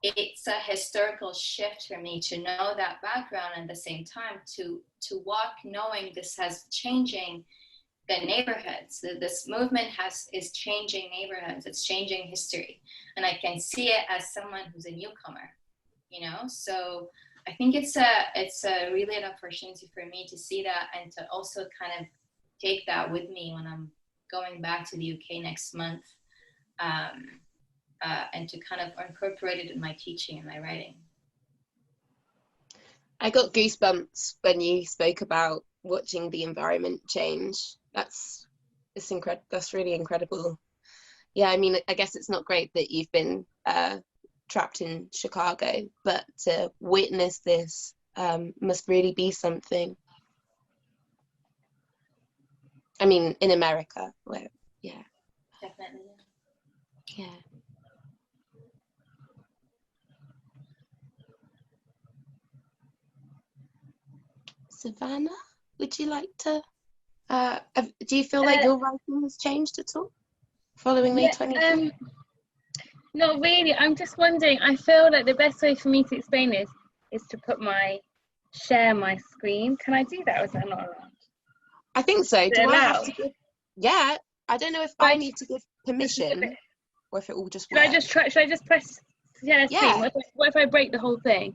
It's a historical shift for me to know that background, and at the same time to walk knowing this has changing the neighborhoods. This movement is changing neighborhoods. It's changing history, and I can see it as someone who's a newcomer, you know. So I think it's a really an opportunity for me to see that, and to also kind of take that with me when I'm going back to the UK next month, and to kind of incorporate it in my teaching and my writing. I got goosebumps when you spoke about watching the environment change. That's really incredible. Yeah, I mean, I guess it's not great that you've been trapped in Chicago, but to witness this must really be something. I mean, in America, where, yeah. Definitely. Yeah. Savannah, would you like to, do you feel like your writing has changed at all following May 25th? Not really. I'm just wondering, I feel like the best way for me to explain this is to share my screen. Can I do that, or is that not allowed? I think so. Do I have to give, yeah, I don't know if I need to give permission or if it all just works. Should I just press share screen? What if I break the whole thing?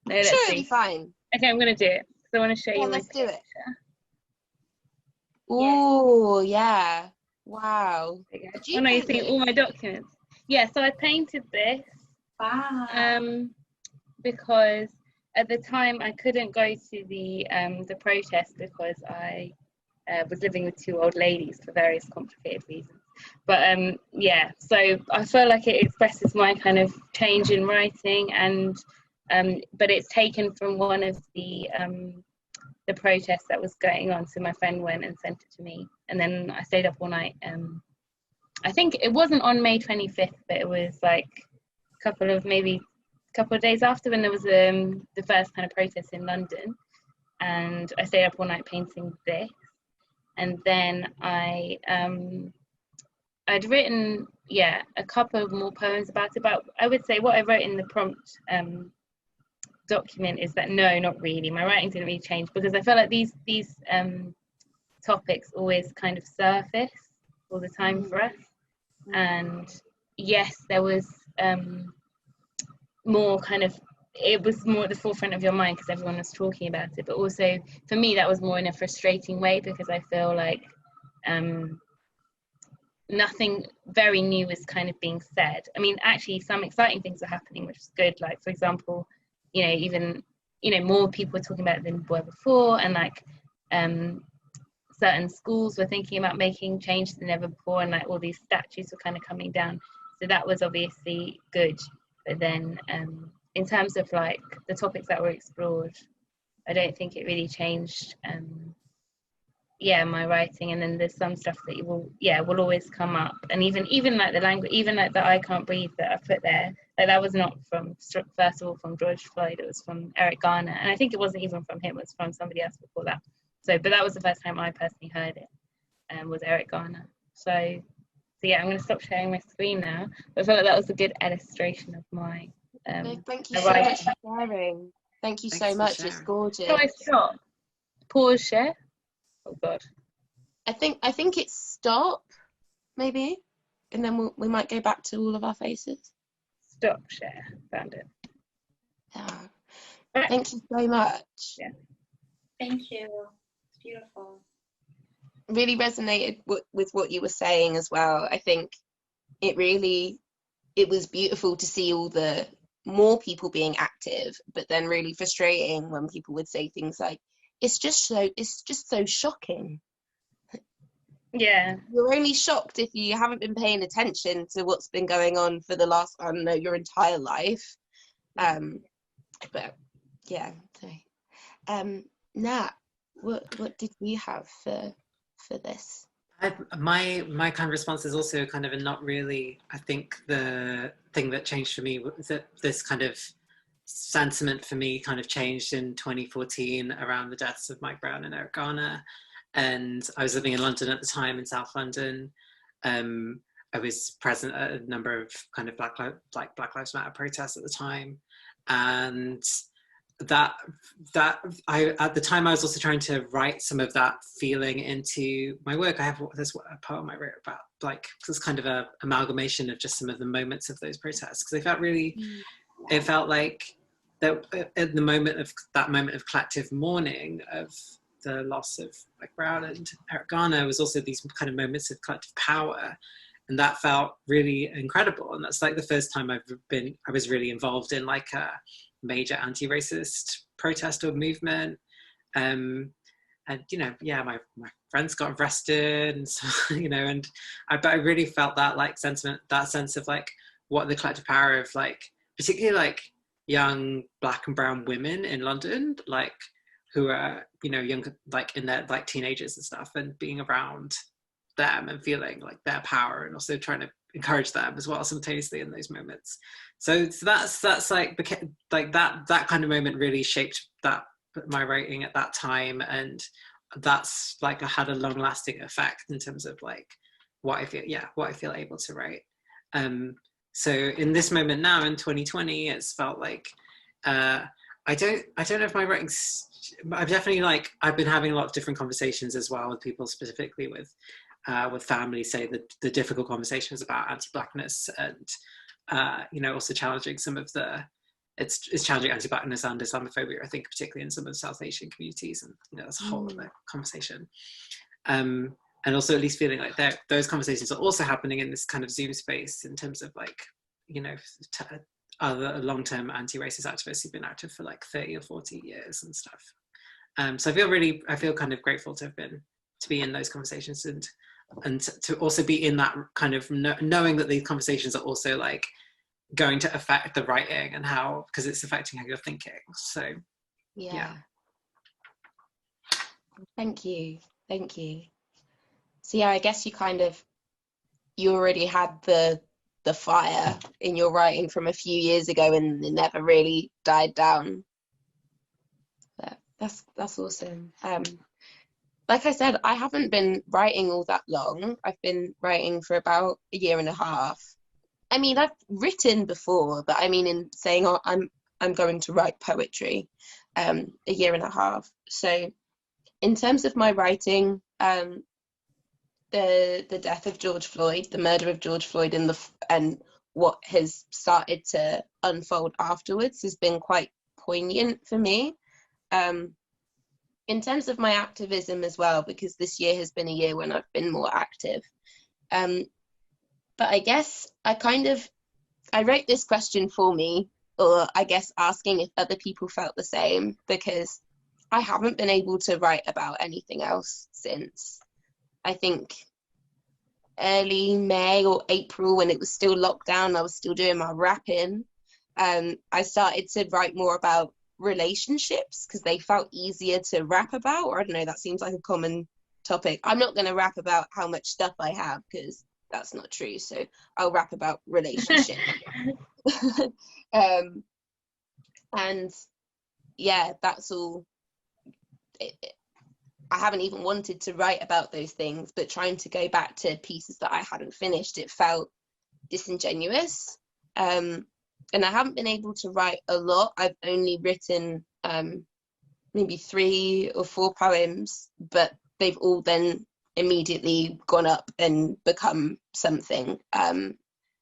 No, let's sure, see. it'll be fine. Okay, I'm going to do it. So I want to show you. Let's do it. Oh, yeah. Wow. Oh no, you see all my documents. Yeah, so I painted this. Wow. Because at the time I couldn't go to the protest because I was living with two old ladies for various complicated reasons. But yeah, so I feel like it expresses my kind of change in writing, and but it's taken from one of the protests that was going on. So my friend went and sent it to me, and then I stayed up all night. I think it wasn't on May 25th, but it was like a couple of days after, when there was the first kind of protest in London, and I stayed up all night painting this. And then I'd written a couple of more poems about it, but I would say what I wrote in the prompt document is that no, not really, my writing didn't really change, because I felt like these topics always kind of surface all the time for us. And yes, there was more kind of, it was more at the forefront of your mind because everyone was talking about it, but also for me that was more in a frustrating way, because I feel like nothing very new is kind of being said. I mean, actually some exciting things are happening, which is good, like for example, you know, even, you know, more people were talking about it than were before, and like certain schools were thinking about making changes than ever before, and like all these statues were kind of coming down, so that was obviously good. But then in terms of like the topics that were explored, I don't think it really changed my writing, and then there's some stuff that will always come up, and even like the language, even like the I can't breathe that I put there, like that was not from, first of all, from George Floyd, it was from Eric Garner, and I think it wasn't even from him, it was from somebody else before that. So but that was the first time I personally heard it, was Eric Garner. So yeah, I'm going to stop sharing my screen now, but I felt like that was a good illustration of my thank you so much for sharing. Thank you so much. It's gorgeous. Can I stop? Pause, share? Oh God. I think it's stop, maybe, and then we might go back to all of our faces. Stop share. Found it. Yeah. Right. Thank you so much. Yeah. Thank you. It's beautiful. Really resonated with what you were saying as well. I think it was beautiful to see all the more people being active, but then really frustrating when people would say things like, it's just so shocking. Yeah. You're only shocked if you haven't been paying attention to what's been going on for the last, I don't know, your entire life. But yeah, so Nat, what did you have for this? My kind of response is also kind of a not really. I think the thing that changed for me was that this kind of sentiment for me kind of changed in 2014 around the deaths of Mike Brown and Eric Garner. And I was living in London at the time, in South London. I was present at a number of kind of Black Lives Matter protests at the time. And that I, at the time, I was also trying to write some of that feeling into my work. There's a poem I wrote about, like, this kind of a amalgamation of just some of the moments of those protests, because it felt like that at the moment of collective mourning of the loss of Mike Brown and Eric Garner was also these kind of moments of collective power, and that felt really incredible. And that's like the first time I was really involved in like a major anti-racist protest or movement. And my friends got arrested, and so, but I really felt that like sentiment, that sense of like what the collective power of like particularly like young Black and brown women in London, like who are young, like in their like teenagers and stuff, and being around them and feeling like their power, and also trying to encourage them as well simultaneously in those moments. So that's like that kind of moment really shaped my writing at that time, and that's like had a long lasting effect in terms of like what I feel able to write. So in this moment now in 2020, it's felt like I don't know if my writing's, I've definitely I've been having a lot of different conversations as well with people, specifically with family, say the difficult conversations about anti-Blackness, and also challenging some of it's challenging anti-Blackness and Islamophobia, I think, particularly in some of the South Asian communities, and that's a whole other conversation. And also at least feeling like those conversations are also happening in this kind of Zoom space in terms of like, other long-term anti-racist activists who've been active for like 30 or 40 years and stuff. So I feel kind of grateful to be in those conversations, and to also be in that kind of knowing that these conversations are also like going to affect the writing, and because it's affecting how you're thinking. So yeah. Thank you. So yeah, I guess you already had the fire in your writing from a few years ago, and it never really died down. But that's awesome. Like I said, I haven't been writing all that long. I've been writing for about a year and a half. I mean, I've written before, but I mean, in saying I'm going to write poetry, a year and a half. So in terms of my writing, the death of George Floyd, the murder of George Floyd, and what has started to unfold afterwards has been quite poignant for me. In terms of my activism as well, because this year has been a year when I've been more active. But I guess I wrote this question for me, or I guess asking if other people felt the same, because I haven't been able to write about anything else since, I think, early May or April, when it was still lockdown. I was still doing my rapping. I started to write more about relationships because they felt easier to rap about, or I don't know, that seems like a common topic. I'm not going to rap about how much stuff I have, because that's not true. So I'll rap about relationship. And yeah, that's all. I haven't even wanted to write about those things, but trying to go back to pieces that I hadn't finished, it felt disingenuous. And I haven't been able to write a lot. I've only written maybe 3 or 4 poems, but they've all then immediately gone up and become something. And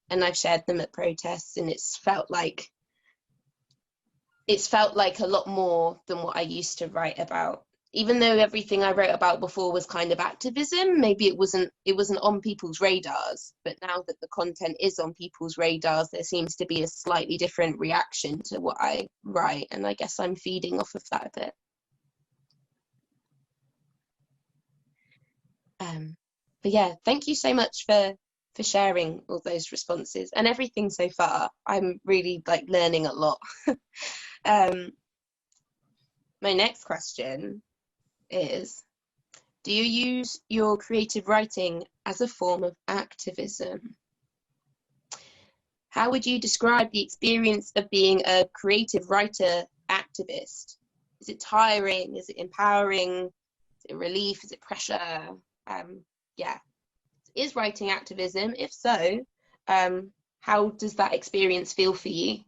I've shared them at protests, and it's felt like a lot more than what I used to write about. Even though everything I wrote about before was kind of activism, maybe it wasn't on people's radars. But now that the content is on people's radars, there seems to be a slightly different reaction to what I write. And I guess I'm feeding off of that a bit. But yeah, thank you so much for sharing all those responses and everything so far. I'm really learning a lot. My next question is, do you use your creative writing as a form of activism? How would you describe the experience of being a creative writer activist? Is it tiring? Is it empowering? Is it relief? Is it pressure? Yeah. Is writing activism? If so, how does that experience feel for you?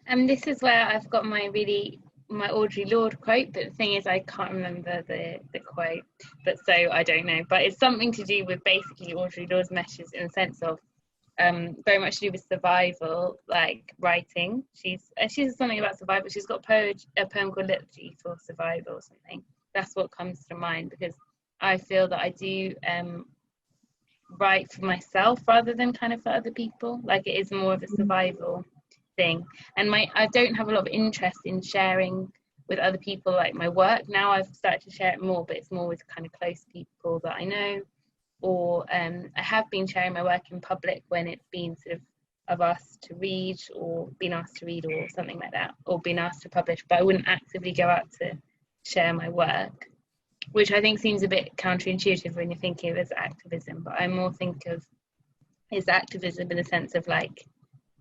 This is where I've got my Audre Lorde quote, but the thing is I can't remember the quote, but so I don't know. But it's something to do with basically Audre Lorde's messages in the sense of very much to do with survival, like writing. She says something about survival. She's got a poem called Liturgy for Survival or something. That's what comes to mind, because I feel that I do write for myself rather than kind of for other people. Like, it is more of a survival thing, and I don't have a lot of interest in sharing with other people like my work. Now I've started to share it more, but it's more with kind of close people that I know, or I have been sharing my work in public when it's been sort of asked to read, or been asked to read, or something like that, or been asked to publish, but I wouldn't actively go out to share my work, which I think seems a bit counterintuitive when you're thinking of it as activism. But I more think of it's activism in the sense of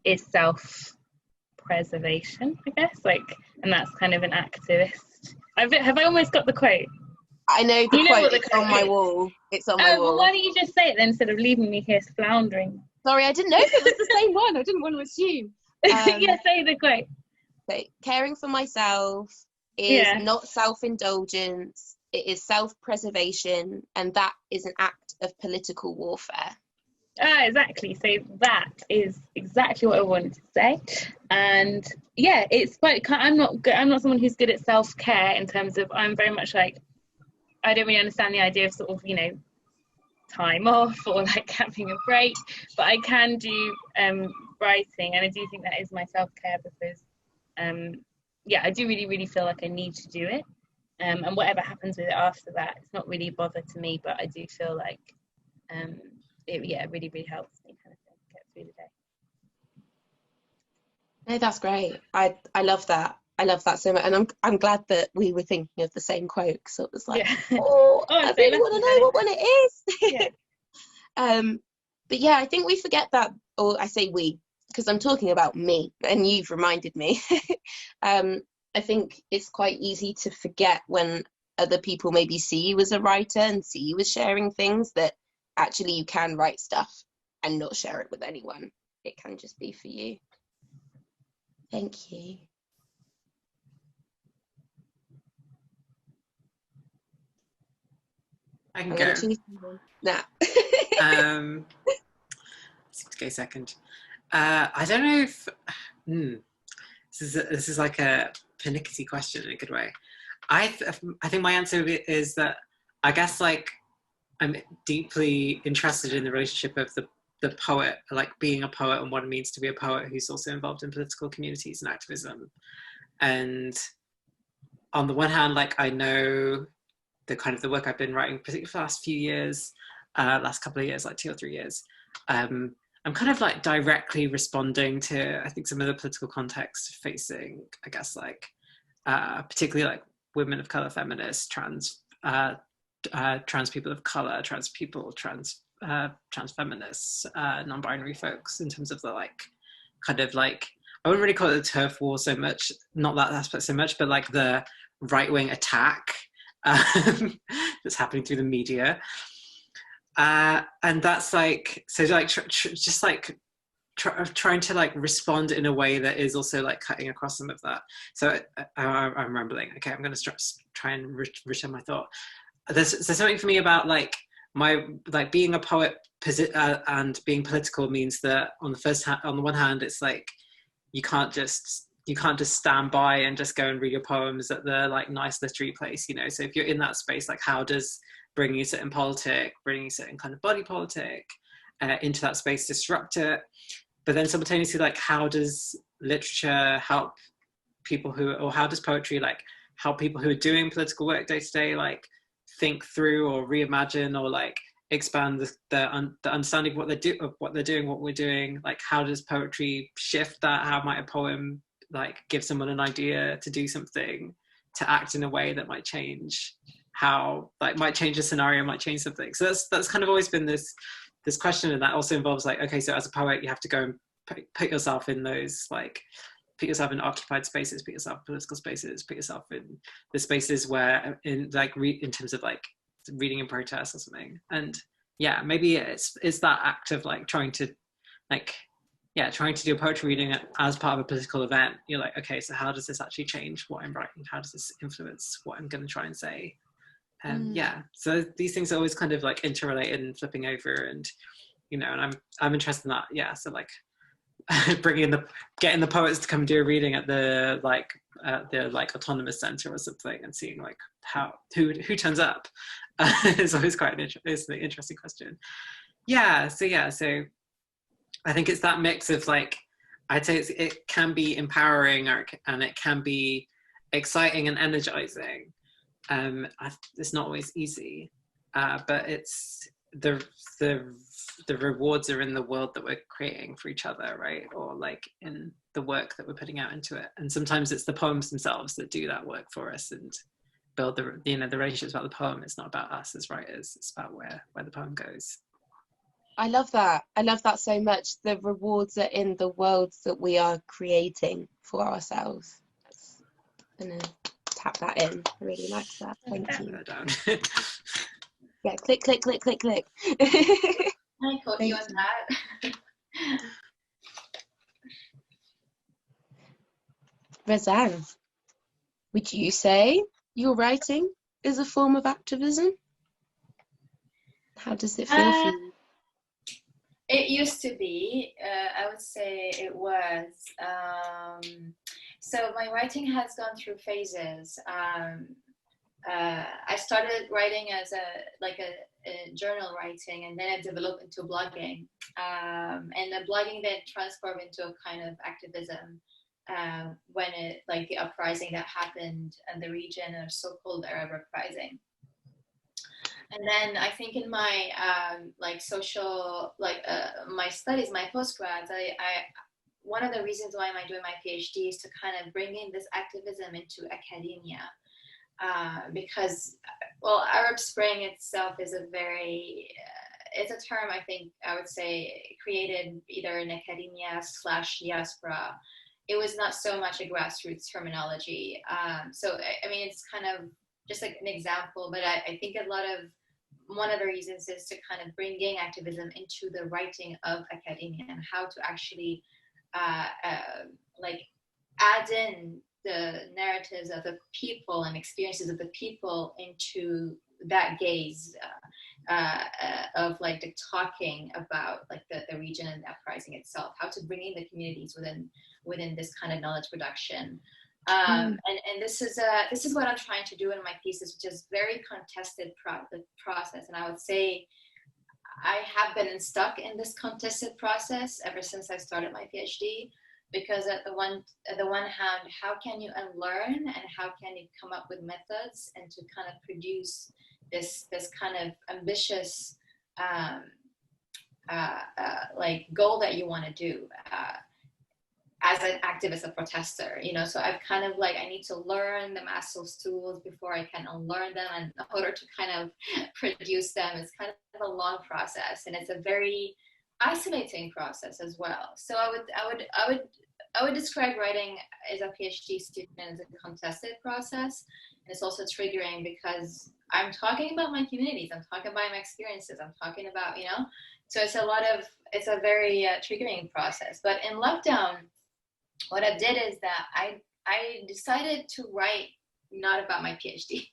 it's self-preservation, I guess, and that's kind of an activist. Have I almost got the quote? I know the quote. It's on my wall. It's on my wall. Well, why don't you just say it then, instead of leaving me here floundering? Sorry, I didn't know if it was the same one. I didn't want to assume. Yeah, say the quote. Okay. Caring for myself is not self-indulgence. It is self-preservation, and that is an act of political warfare. Exactly. So that is exactly what I wanted to say. And yeah, it's quite. I'm not someone who's good at self-care in terms of. I'm very much I don't really understand the idea of sort of time off or having a break, but I can do writing, and I do think that is my self-care, because I do really feel like I need to do it. And whatever happens with it after that, it's not really a bother to me, but I do feel like it really helps me kind of get through the day. No, that's great. I love that. I love that so much, and I'm glad that we were thinking of the same quote, so it was I really want to know what one it is. Yeah. But yeah, I think we forget that, or I say we, because I'm talking about me, and you've reminded me. I think it's quite easy to forget when other people maybe see you as a writer and see you as sharing things, that actually you can write stuff and not share it with anyone. It can just be for you. Thank you. I can go. Nah. Let's go second. I don't know if this is like a pernickety question in a good way. I think my answer is that I guess I'm deeply interested in the relationship of the poet, being a poet and what it means to be a poet who's also involved in political communities and activism. And on the one hand, I know the kind of the work I've been writing, particularly for the last few years, last couple of years, 2 or 3 years, I'm kind of directly responding to, I think, some of the political context facing, I guess, particularly women of color feminists, trans people of color, trans people, trans feminists, non-binary folks, in terms of the like kind of like, I wouldn't really call it a turf war so much, not that aspect so much, but like the right-wing attack that's happening through the media. And that's like, so like just like trying to like respond in a way that is also like cutting across some of that. So I'm rambling. Okay, I'm going to try and return my thought. There's something for me about like my like being a poet and being political means that on the one hand, it's like you can't just stand by and just go and read your poems at the like nice literary place, you know. So if you're in that space, like how does bringing a certain politic, bringing a certain kind of body politic into that space disrupt it? But then simultaneously, like how does literature help people or how does poetry like help people who are doing political work day to day, like think through or reimagine or like expand the understanding of what they're doing, what we're doing? Like how does poetry shift that? How might a poem like give someone an idea to do something, to act in a way that might change might change a scenario, might change something? So that's kind of always been this question, and that also involves like, okay, so as a poet you have to go and put yourself in those, like put yourself in occupied spaces, put yourself in political spaces, put yourself in the spaces where in like in terms of like reading in protest or something. And yeah, maybe it's that act of like trying to do a poetry reading as part of a political event. You're like, okay, so how does this actually change what I'm writing? How does this influence what I'm going to try and say? Yeah, so these things are always kind of like interrelated and flipping over, and you know, and I'm interested in that. Yeah, so like getting the poets to come do a reading at the autonomous center or something, and seeing like who turns up is always quite an interesting question. Yeah, so I think it's that mix of like, I'd say it can be empowering and it can be exciting and energizing. It's not always easy, but it's the rewards are in the world that we're creating for each other, right? Or like in the work that we're putting out into it. And sometimes it's the poems themselves that do that work for us and build the relationships about the poem. It's not about us as writers, it's about where the poem goes. I love that so much. The rewards are in the worlds that we are creating for ourselves. I'm gonna tap that in. I really like that. Thank you. Yeah, click, click, click, click, click. I quote you on that. Razan, would you say your writing is a form of activism? How does it feel for you? It used to be. I would say it was. So my writing has gone through phases. I started writing as a journal writing, and then it developed into blogging. And the blogging then transformed into a kind of activism when it, like the uprising that happened in the region, a so-called Arab uprising. And then I think in my my studies, my postgrads, I one of the reasons why I'm doing my PhD is to kind of bring in this activism into academia. Because, well, Arab Spring itself is it's a term I think I would say created either in academia / diaspora. It was not so much a grassroots terminology. So, I mean, it's kind of just like an example, but I think one of the reasons is to kind of bring gang activism into the writing of academia and how to actually add in the narratives of the people and experiences of the people into that gaze of like the talking about like the region and the uprising itself, how to bring in the communities within this kind of knowledge production. And this is what I'm trying to do in my thesis, which is very contested process. And I would say I have been stuck in this contested process ever since I started my PhD, because at the one hand, how can you unlearn and how can you come up with methods and to kind of produce this kind of ambitious like goal that you want to do. as an activist, a protester, you know, so I've kind of like, I need to learn the Maslow's tools before I can unlearn them, and in order to kind of produce them, it's kind of a long process, and it's a very isolating process as well. So I would describe writing as a PhD student as a contested process, and it's also triggering because I'm talking about my communities, I'm talking about my experiences, I'm talking about, you know, so it's a very triggering process. But in lockdown, what I did is that I decided to write not about my PhD.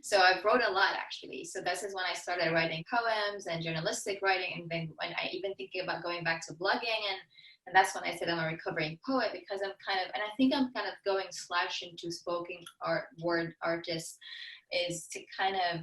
So I wrote a lot, actually. So this is when I started writing poems and journalistic writing, and then when I even thinking about going back to blogging, and that's when I said I'm a recovering poet, because I'm kind of, and I think I'm kind of going / into spoken art, word artist, is to kind of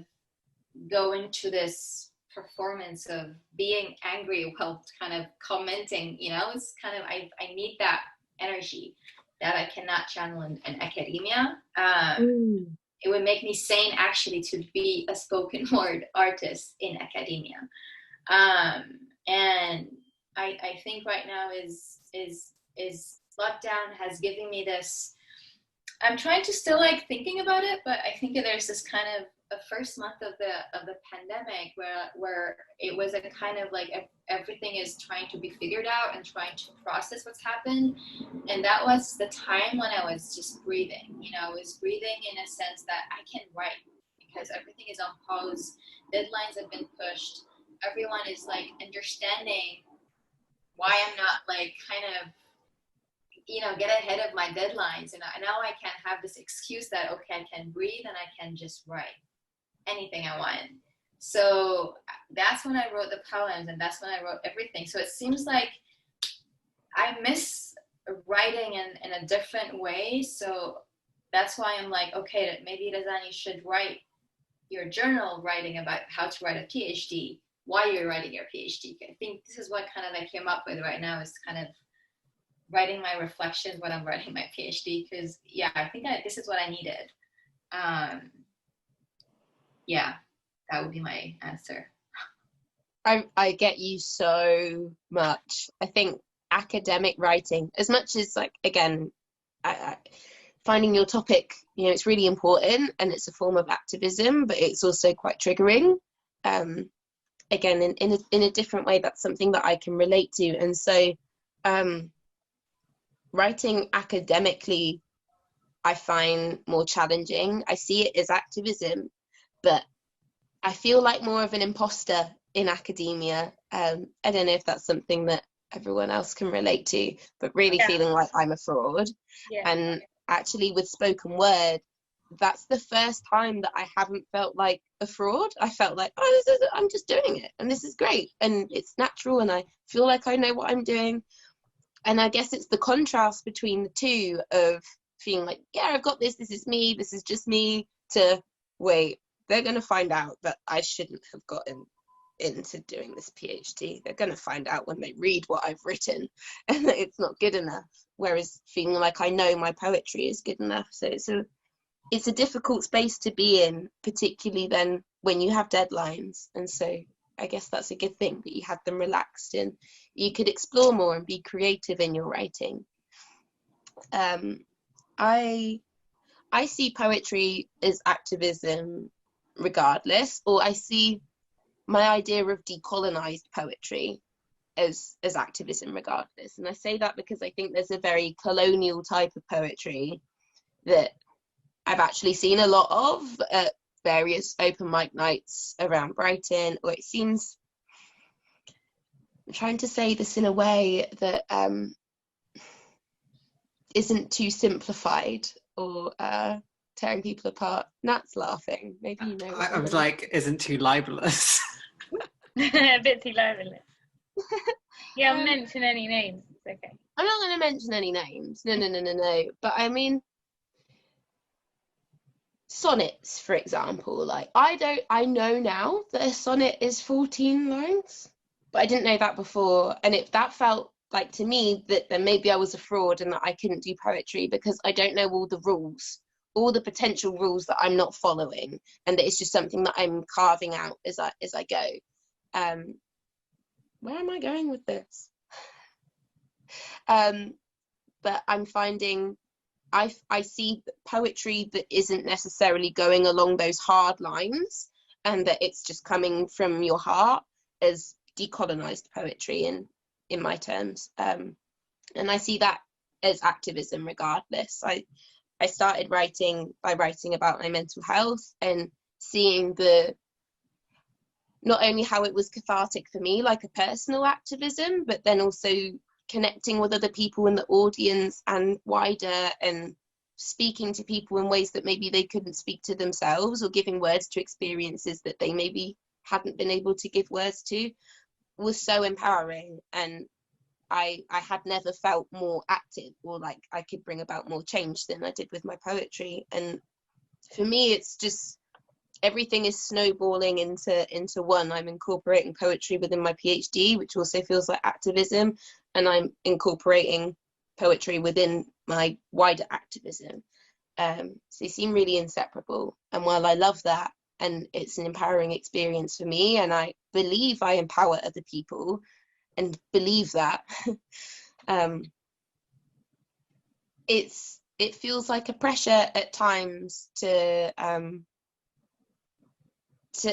go into this performance of being angry while kind of commenting, you know, it's kind of, I need that energy that I cannot channel in academia. It would make me sane, actually, to be a spoken word artist in academia. And I think right now is lockdown has given me this, I'm trying to still like thinking about it, but I think there's this kind of a first month of the pandemic where it was a kind of like everything is trying to be figured out and trying to process what's happened. And that was the time when I was just breathing, you know, I was breathing in a sense that I can write because everything is on pause, deadlines have been pushed, everyone is like understanding why I'm not like kind of, you know, get ahead of my deadlines. And now I can have this excuse that, okay, I can breathe and I can just write anything I want. So that's when I wrote the poems, and that's when I wrote everything. So it seems like I miss writing in a different way. So that's why I'm like, okay, maybe Razan, you should write your journal writing about how to write a PhD while you're writing your PhD. I think this is what kind of I came up with right now, is kind of writing my reflections when I'm writing my PhD, because yeah, I think this is what I needed. Yeah, that would be my answer. I get you so much. I think academic writing, as much as like, again, finding your topic, you know, it's really important and it's a form of activism, but it's also quite triggering. Again, in a different way, that's something that I can relate to. And so writing academically, I find more challenging. I see it as activism, but I feel like more of an imposter in academia. I don't know if that's something that everyone else can relate to, but really feeling like I'm a fraud. And actually with spoken word, that's the first time that I haven't felt like a fraud. I felt like, oh, I'm just doing it and this is great and it's natural and I feel like I know what I'm doing. And I guess it's the contrast between the two of feeling like, yeah, I've got this is me, this is just me, to wait, they're going to find out that I shouldn't have gotten into doing this PhD. They're going to find out when they read what I've written and that it's not good enough. Whereas feeling like I know my poetry is good enough. So it's a difficult space to be in, particularly then when you have deadlines. And so I guess that's a good thing that you had them relaxed and you could explore more and be creative in your writing. I see poetry as activism regardless, or I see my idea of decolonized poetry as activism regardless. And I say that because I think there's a very colonial type of poetry that I've actually seen a lot of at various open mic nights around Brighton, or it seems, I'm trying to say this in a way that isn't too simplified or tearing people apart. Nat's laughing. Maybe you know. I was like, isn't too libelous. A bit too libelous. Yeah, I'll mention any names. It's okay. I'm not going to mention any names. No. But I mean, sonnets, for example. Like, I know now that a sonnet is 14 lines, but I didn't know that before. And that felt like to me that then maybe I was a fraud and that I couldn't do poetry because I don't know all the rules, all the potential rules that I'm not following, and that it's just something that I'm carving out as I go. Where am I going with this? but I'm finding I see poetry that isn't necessarily going along those hard lines, and that it's just coming from your heart, as decolonized poetry in my terms. And I see that as activism regardless. I started writing by writing about my mental health and seeing not only how it was cathartic for me, like a personal activism, but then also connecting with other people in the audience and wider, and speaking to people in ways that maybe they couldn't speak to themselves, or giving words to experiences that they maybe hadn't been able to give words to, was so empowering. And I had never felt more active, or like I could bring about more change than I did with my poetry. And for me, it's just everything is snowballing into one. I'm incorporating poetry within my PhD, which also feels like activism, and I'm incorporating poetry within my wider activism. So they seem really inseparable. And while I love that, and it's an empowering experience for me, and I believe I empower other people, and believe that, it feels like a pressure at times to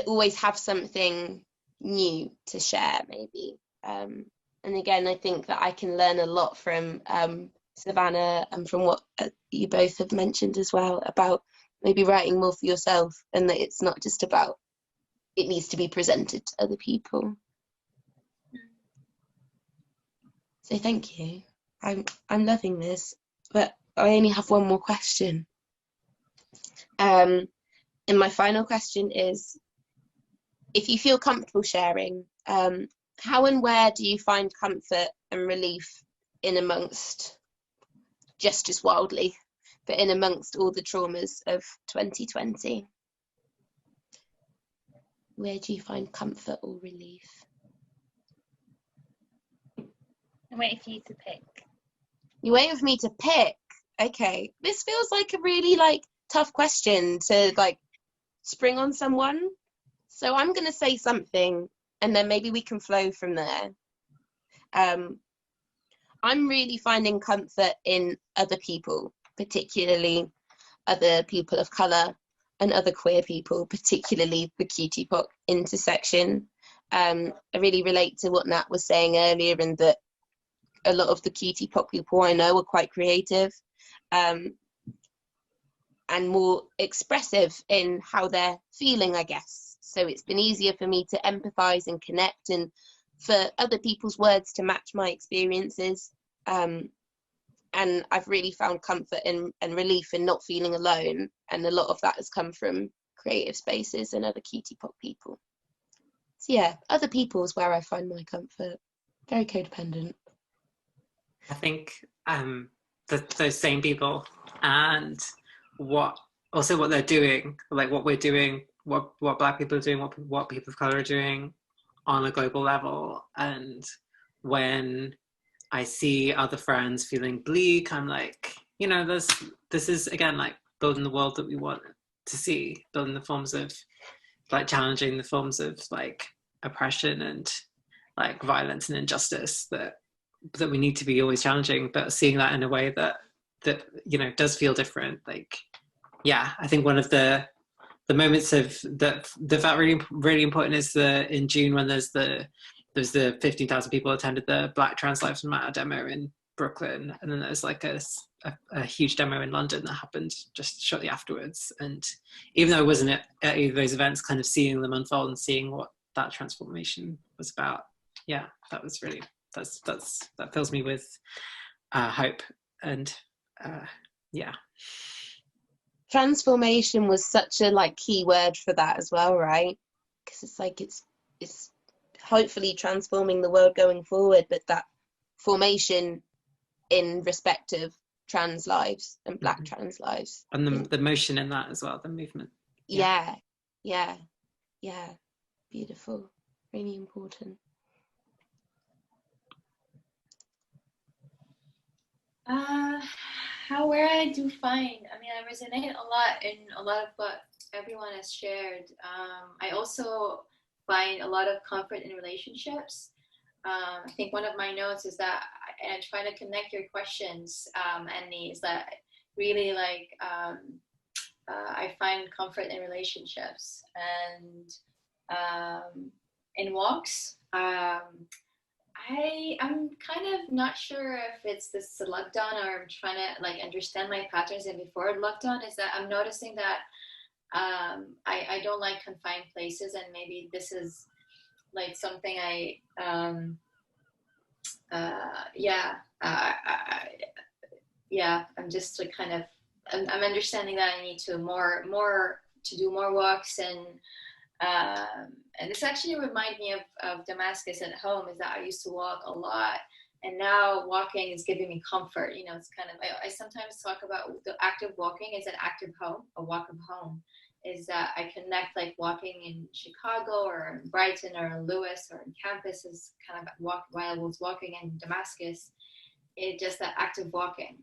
always have something new to share, maybe. And again, I think that I can learn a lot from Savannah, and from what you both have mentioned as well, about maybe writing more for yourself, and that it's not just about, it needs to be presented to other people. So thank you. I'm loving this, but I only have one more question. And my final question is, if you feel comfortable sharing, how and where do you find comfort and relief in amongst, just wildly, but in amongst all the traumas of 2020? Where do you find comfort or relief? I'm waiting for you to pick. You're waiting for me to pick? Okay. This feels like a really tough question to spring on someone. So I'm going to say something, and then maybe we can flow from there. I'm really finding comfort in other people, particularly other people of colour and other queer people, particularly the QT-POC intersection. I really relate to what Nat was saying earlier, and that a lot of the QT-POC people I know are quite creative, and more expressive in how they're feeling, I guess. So it's been easier for me to empathise and connect, and for other people's words to match my experiences. And I've really found comfort and relief in not feeling alone. And a lot of that has come from creative spaces and other QT-POC people. So yeah, other people is where I find my comfort. Very codependent. I think those same people, and what they're doing, like what we're doing, what Black people are doing, what people of colour are doing on a global level. And when I see other friends feeling bleak, I'm like, this is again like building the world that we want to see, building the forms of challenging the forms of oppression and violence and injustice that we need to be always challenging, but seeing that in a way that does feel different. I think one of the moments of that felt really, really important is in June, when there's the 15,000 people attended the Black Trans Lives Matter demo in Brooklyn, and then there's a huge demo in London that happened just shortly afterwards. And even though I wasn't at either of those events, kind of seeing them unfold and seeing what that transformation was about, that was really, that fills me with hope. And transformation was such a key word for that as well, right? Because it's hopefully transforming the world going forward, but that formation in respect of trans lives and Black trans lives, and the motion in that as well, the movement. Yeah, beautiful, really important. Where I do find, I resonate a lot in a lot of what everyone has shared. I also find a lot of comfort in relationships. I think one of my notes is that and trying to connect your questions and needs that really like I find comfort in relationships and in walks. I'm kind of not sure if it's this lockdown or I'm trying to like understand my patterns. And before lockdown is that I'm noticing that I don't like confined places, and maybe this is like something I'm just like kind of I'm understanding that I need to do more walks, and this actually reminds me of Damascus at home, is that I used to walk a lot, and now walking is giving me comfort. You know, it's kind of, I sometimes talk about the act of walking is an act of home, a walk of home, is that I connect like walking in Chicago or in Brighton or in Lewis or in campus is kind of walk while I was walking in Damascus. It's just that act of walking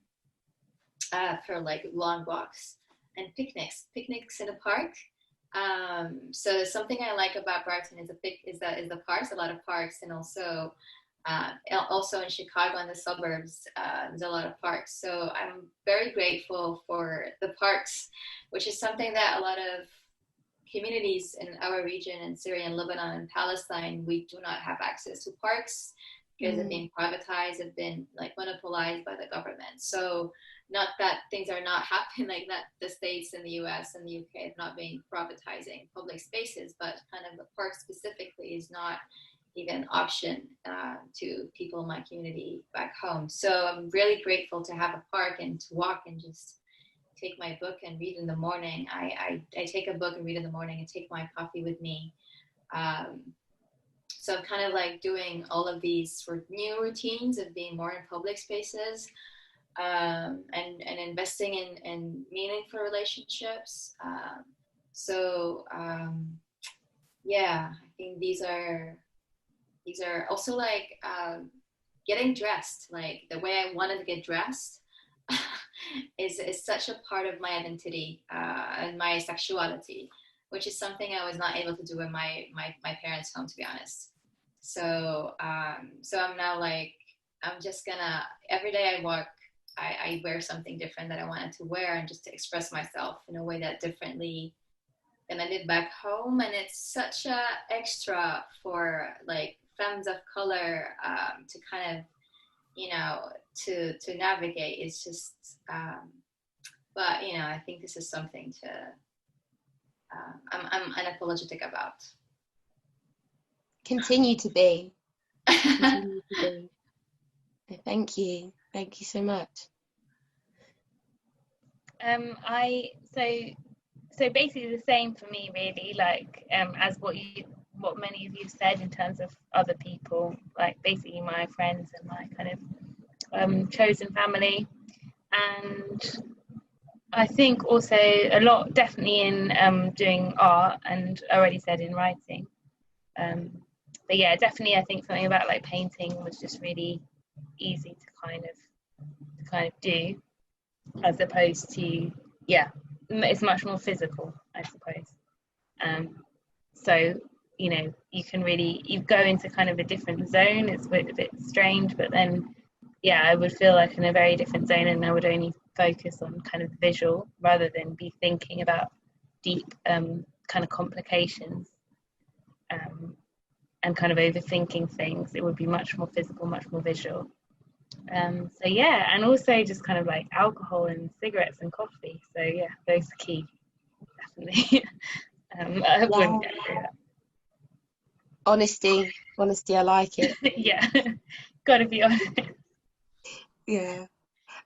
for like long walks and picnics in a park. So something I like about Brighton is the parks, a lot of parks, and also in Chicago and the suburbs, there's a lot of parks. So I'm very grateful for the parks, which is something that a lot of communities in our region, in Syria and Lebanon and Palestine, we do not have access to parks because they've been privatized, have been like monopolized by the government. So not that things are not happening, like that the States and the US and the UK have not been privatizing public spaces, but kind of the park specifically is not even an option to people in my community back home. So I'm really grateful to have a park and to walk and just take my book and read in the morning. I take a book and read in the morning and take my coffee with me. So I'm kind of like doing all of these sort of new routines of being more in public spaces. And investing in meaningful relationships. I think these are also like getting dressed, like the way I wanted to get dressed is such a part of my identity and my sexuality, which is something I was not able to do in my parents' home, to be honest. So I'm now like, I'm just gonna, every day I walk, I wear something different that I wanted to wear, and just to express myself in a way that differently than I did back home. And it's such a extra for like femmes of color to kind of, you know, to navigate. It's just, but you know, I think this is something to, I'm unapologetic about. Continue to be. Continue to be. Thank you. Thank you so much. So basically the same for me, really, like as what many of you said in terms of other people, like basically my friends and my kind of chosen family, and I think also a lot definitely in doing art, and already said in writing. But yeah, definitely I think something about like painting was just really easy to kind of do, as opposed to, yeah, it's much more physical, I suppose. So, you know, you go into kind of a different zone. It's a bit strange, but then, yeah, I would feel like in a very different zone, and I would only focus on kind of visual rather than be thinking about deep kind of complications and kind of overthinking things. It would be much more physical, much more visual. So yeah, and also just kind of like alcohol and cigarettes and coffee. So yeah, those are key, definitely. I wouldn't get through that. Honesty, I like it. Yeah, gotta be honest. Yeah.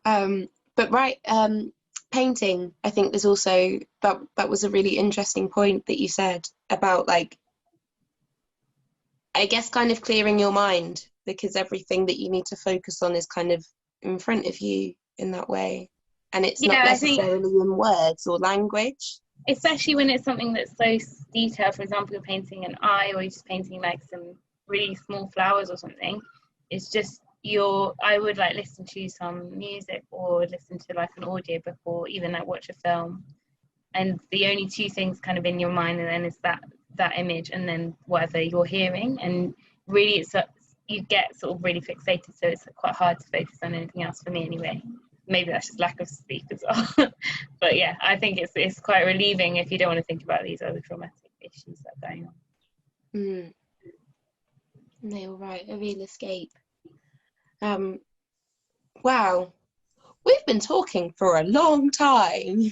But right, painting, I think there's also, that was a really interesting point that you said about, like, I guess kind of clearing your mind, because everything that you need to focus on is kind of in front of you in that way, and it's not necessarily in words or language, especially when it's something that's so detailed. For example, you're painting an eye, or you're just painting like some really small flowers or something. It's just I would like listen to some music or listen to like an audiobook or even like watch a film, and the only two things kind of in your mind and then is that image and then whatever you're hearing, and really it's you get sort of really fixated, so it's quite hard to focus on anything else, for me anyway. Maybe that's just lack of sleep as well. But yeah, I think it's quite relieving if you don't want to think about these other traumatic issues that are going on. No, right, a real escape. Wow, we've been talking for a long time.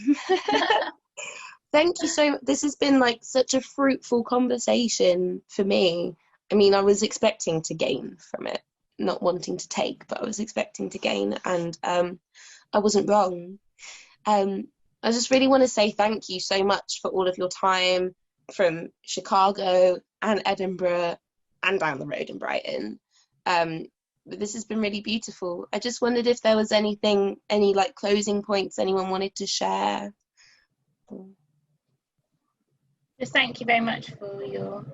Thank you so much. This has been like such a fruitful conversation for me. I mean, I was expecting to gain from it, not wanting to take, but I was expecting to gain, and I wasn't wrong. I just really want to say thank you so much for all of your time from Chicago and Edinburgh and down the road in Brighton. This has been really beautiful. I just wondered if there was any like closing points anyone wanted to share. Just thank you very much for your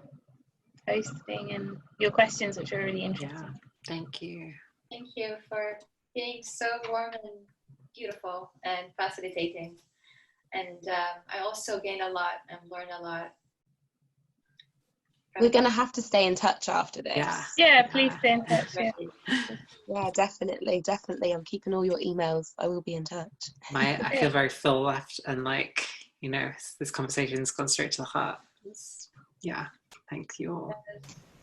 hosting and your questions, which are really interesting. Yeah, thank you. Thank you for being so warm and beautiful and facilitating. And I also gained a lot and learned a lot. We're going to have to stay in touch after this. Yeah, please stay in touch. Yeah, definitely. I'm keeping all your emails. I will be in touch. I feel very full left, and like, you know, this conversation's gone straight to the heart. Yeah, thank you all.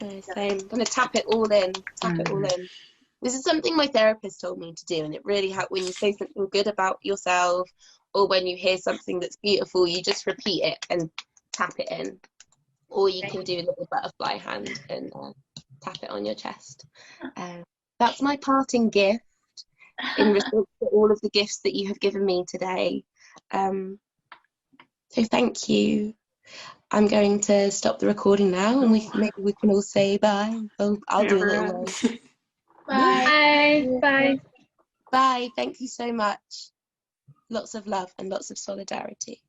So I'm going to tap it all in. This is something my therapist told me to do, and it really helped. When you say something good about yourself, or when you hear something that's beautiful, you just repeat it and tap it in. Or you can do a little butterfly hand and tap it on your chest. That's my parting gift in response to all of the gifts that you have given me today. So thank you. I'm going to stop the recording now, and maybe we can all say bye. I'll do a little way. Bye. Bye. Bye. Thank you so much. Lots of love and lots of solidarity.